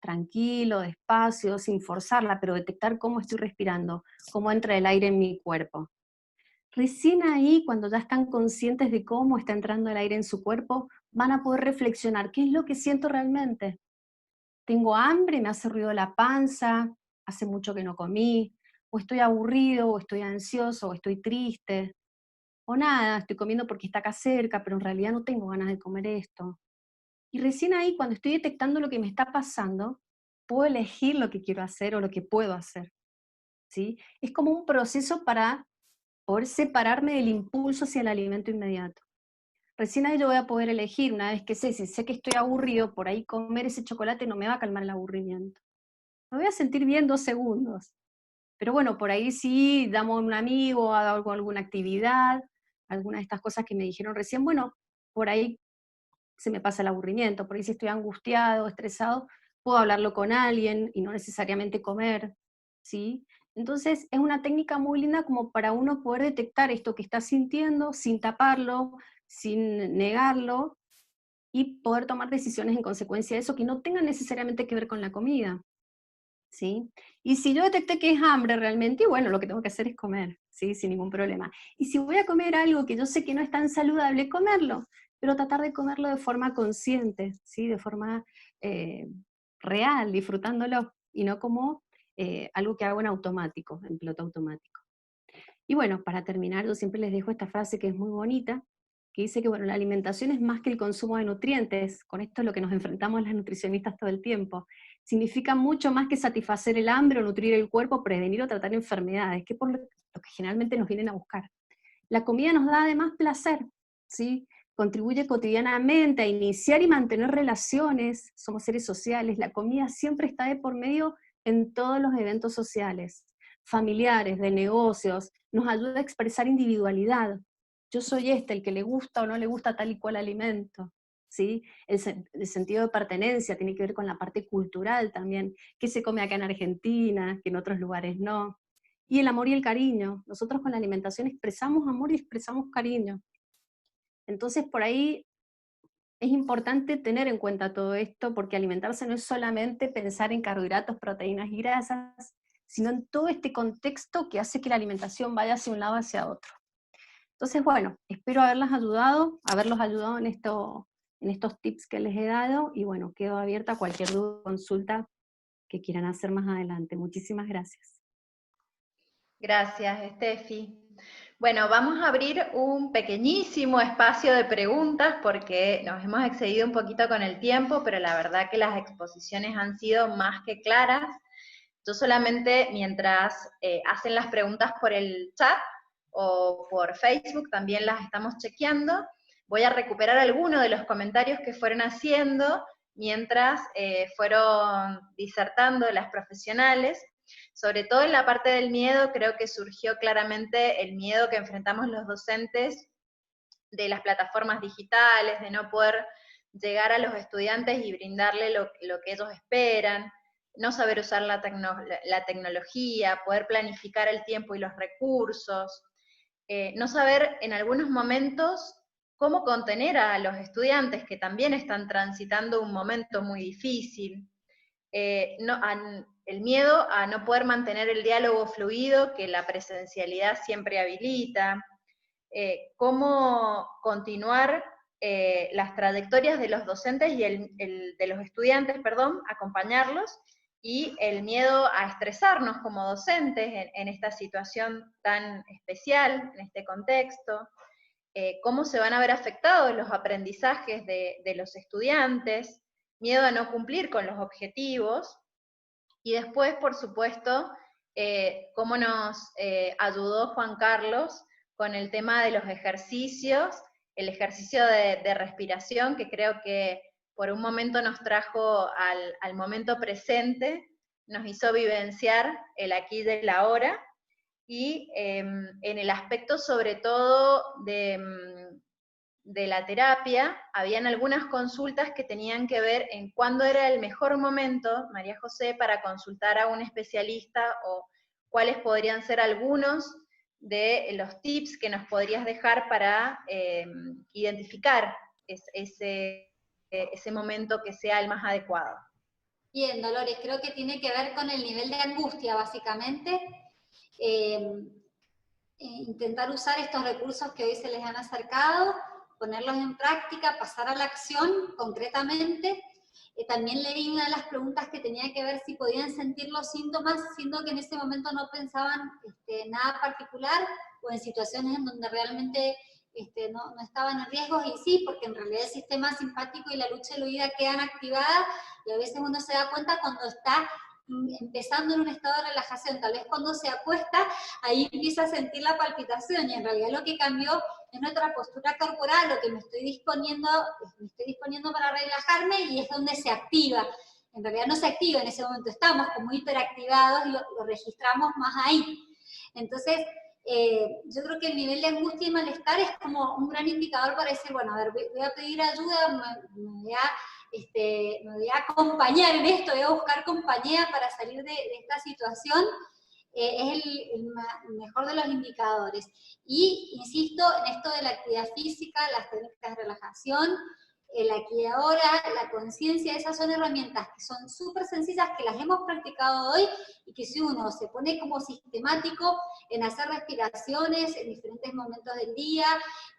Speaker 4: Tranquilo, despacio, sin forzarla, pero detectar cómo estoy respirando, cómo entra el aire en mi cuerpo. Recién ahí, cuando ya están conscientes de cómo está entrando el aire en su cuerpo, van a poder reflexionar, ¿qué es lo que siento realmente? ¿Tengo hambre? ¿Me hace ruido la panza? ¿Hace mucho que no comí? ¿O estoy aburrido? ¿O estoy ansioso? ¿O estoy triste? ¿O nada? Estoy comiendo porque está acá cerca, pero en realidad no tengo ganas de comer esto. Y recién ahí, cuando estoy detectando lo que me está pasando, puedo elegir lo que quiero hacer o lo que puedo hacer, ¿sí? Es como un proceso para poder separarme del impulso hacia el alimento inmediato. Recién ahí yo voy a poder elegir, una vez que sé, si sé que estoy aburrido, por ahí comer ese chocolate no me va a calmar el aburrimiento. Me voy a sentir bien 2 segundos. Pero bueno, por ahí sí, damos a un amigo, hago alguna actividad, alguna de estas cosas que me dijeron recién, bueno, por ahí se me pasa el aburrimiento, por ahí si estoy angustiado, estresado, puedo hablarlo con alguien y no necesariamente comer, ¿sí? Entonces es una técnica muy linda como para uno poder detectar esto que está sintiendo sin taparlo, sin negarlo, y poder tomar decisiones en consecuencia de eso que no tengan necesariamente que ver con la comida, ¿sí? Y si yo detecté que es hambre realmente, bueno, lo que tengo que hacer es comer, ¿sí? Sin ningún problema. Y si voy a comer algo que yo sé que no es tan saludable, comerlo, pero tratar de comerlo de forma consciente, ¿sí? De forma eh, real, disfrutándolo, y no como algo que hago en automático, en piloto automático. Y bueno, para terminar, yo siempre les dejo esta frase que es muy bonita, que dice que bueno, la alimentación es más que el consumo de nutrientes, con esto es lo que nos enfrentamos las nutricionistas todo el tiempo. Significa mucho más que satisfacer el hambre o nutrir el cuerpo, prevenir o tratar enfermedades, que es por lo que generalmente nos vienen a buscar. La comida nos da además placer, ¿sí? Contribuye cotidianamente a iniciar y mantener relaciones, somos seres sociales, la comida siempre está de por medio en todos los eventos sociales, familiares, de negocios, nos ayuda a expresar individualidad. Yo soy el que le gusta o no le gusta tal y cual alimento, ¿sí? El sentido de pertenencia tiene que ver con la parte cultural también, qué se come acá en Argentina, que en otros lugares no. Y el amor y el cariño. Nosotros con la alimentación expresamos amor y expresamos cariño. Entonces por ahí es importante tener en cuenta todo esto, porque alimentarse no es solamente pensar en carbohidratos, proteínas y grasas, sino en todo este contexto que hace que la alimentación vaya hacia un lado o hacia otro. Entonces, bueno, espero haberlos ayudado en estos tips que les he dado, y bueno, quedo abierta a cualquier duda o consulta que quieran hacer más adelante. Muchísimas gracias.
Speaker 1: Gracias, Estefi. Bueno, vamos a abrir un pequeñísimo espacio de preguntas porque nos hemos excedido un poquito con el tiempo, pero la verdad que las exposiciones han sido más que claras. Yo solamente, mientras hacen las preguntas por el chat o por Facebook, también las estamos chequeando, voy a recuperar algunos de los comentarios que fueron haciendo mientras fueron disertando las profesionales. Sobre todo en la parte del miedo, creo que surgió claramente el miedo que enfrentamos los docentes de las plataformas digitales, de no poder llegar a los estudiantes y brindarle lo que ellos esperan, no saber usar la tecnología, poder planificar el tiempo y los recursos, no saber en algunos momentos cómo contener a los estudiantes que también están transitando un momento muy difícil. El miedo a no poder mantener el diálogo fluido que la presencialidad siempre habilita, cómo continuar las trayectorias de los docentes y de los estudiantes, acompañarlos, y el miedo a estresarnos como docentes en esta situación tan especial, en este contexto, cómo se van a ver afectados los aprendizajes de los estudiantes, miedo a no cumplir con los objetivos, y después, por supuesto, cómo nos ayudó Juan Carlos con el tema de los ejercicios, el ejercicio de respiración, que creo que por un momento nos trajo al momento presente, nos hizo vivenciar el aquí y el ahora, y en el aspecto sobre todo de la terapia, habían algunas consultas que tenían que ver en cuándo era el mejor momento, María José, para consultar a un especialista, o cuáles podrían ser algunos de los tips que nos podrías dejar para identificar ese momento que sea el más adecuado.
Speaker 2: Bien, Dolores, creo que tiene que ver con el nivel de angustia, básicamente. Intentar usar estos recursos que hoy se les han acercado, ponerlos en práctica, pasar a la acción concretamente. También leí una de las preguntas que tenía que ver si podían sentir los síntomas, siendo que en ese momento no pensaban nada particular, o en situaciones en donde realmente no estaban en riesgos, y sí, porque en realidad el sistema simpático y la lucha y la huida quedan activadas, y a veces uno se da cuenta cuando está empezando en un estado de relajación. Tal vez cuando se acuesta, ahí empieza a sentir la palpitación, y en realidad lo que cambió es nuestra postura corporal, lo que me estoy disponiendo para relajarme, y es donde se activa. En realidad no se activa en ese momento, estamos como hiperactivados y lo registramos más ahí. Entonces, yo creo que el nivel de angustia y malestar es como un gran indicador para decir, bueno, a ver, voy a pedir ayuda, me voy a acompañar en esto, voy a buscar compañía para salir de esta situación. Es el mejor de los indicadores. Y insisto en esto de la actividad física, las técnicas de relajación, el aquí y ahora, la conciencia, esas son herramientas que son súper sencillas, que las hemos practicado hoy, y que si uno se pone como sistemático en hacer respiraciones en diferentes momentos del día,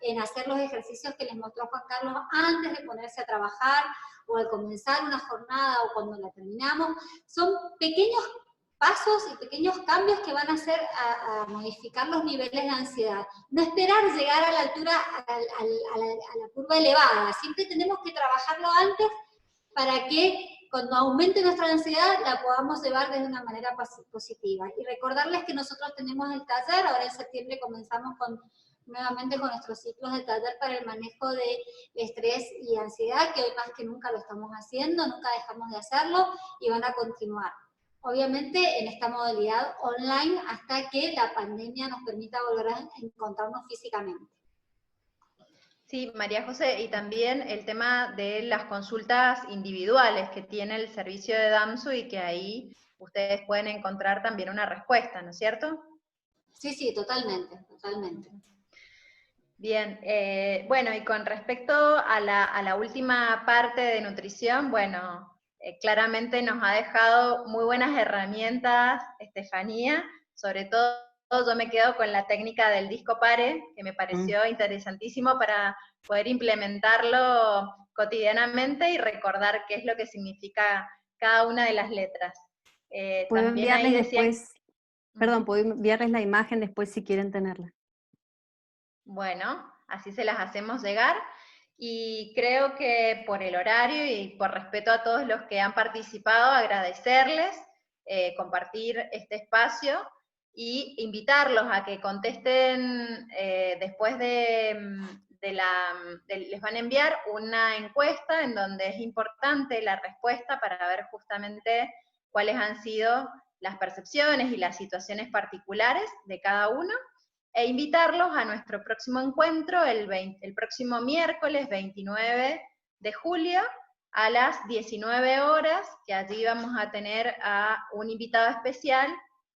Speaker 2: en hacer los ejercicios que les mostró Juan Carlos antes de ponerse a trabajar, o al comenzar una jornada, o cuando la terminamos, son pequeños pasos y pequeños cambios que van a hacer a modificar los niveles de ansiedad. No esperar llegar a la altura, a la curva elevada. Siempre tenemos que trabajarlo antes para que cuando aumente nuestra ansiedad la podamos llevar de una manera positiva. Y recordarles que nosotros tenemos el taller, ahora en septiembre comenzamos nuevamente con nuestros ciclos de taller para el manejo de estrés y ansiedad, que hoy más que nunca lo estamos haciendo, nunca dejamos de hacerlo, y van a continuar. Obviamente en esta modalidad online hasta que la pandemia nos permita volver a encontrarnos físicamente.
Speaker 1: Sí, María José, y también el tema de las consultas individuales que tiene el servicio de DAMSU, y que ahí ustedes pueden encontrar también una respuesta, ¿no es cierto?
Speaker 2: Sí, totalmente, totalmente.
Speaker 1: Bien, bueno, y con respecto a la última parte de nutrición, bueno, claramente nos ha dejado muy buenas herramientas, Estefanía. Sobre todo yo me quedo con la técnica del disco pare, que me pareció interesantísimo para poder implementarlo cotidianamente y recordar qué es lo que significa cada una de las letras.
Speaker 4: Puedo
Speaker 1: También ahí
Speaker 4: enviarles
Speaker 1: decían,
Speaker 4: después, perdón, puedo enviarles la imagen después si quieren tenerla.
Speaker 1: bueno, así se las hacemos llegar. Y creo que por el horario y por respeto a todos los que han participado, agradecerles, compartir este espacio y invitarlos a que contesten después les van a enviar una encuesta en donde es importante la respuesta para ver justamente cuáles han sido las percepciones y las situaciones particulares de cada uno, e invitarlos a nuestro próximo encuentro el próximo miércoles 29 de julio a las 19 horas, que allí vamos a tener a un invitado especial,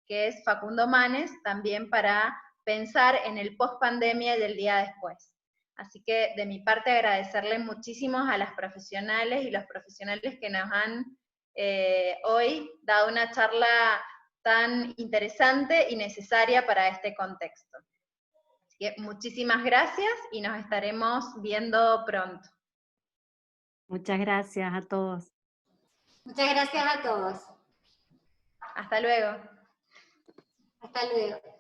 Speaker 1: que es Facundo Manes, también para pensar en el post-pandemia y el día después. Así que de mi parte agradecerle muchísimo a las profesionales y los profesionales que nos han hoy dado una charla tan interesante y necesaria para este contexto. Así que muchísimas gracias y nos estaremos viendo pronto.
Speaker 4: Muchas gracias a todos.
Speaker 2: Muchas gracias a todos.
Speaker 1: Hasta luego.
Speaker 2: Hasta luego.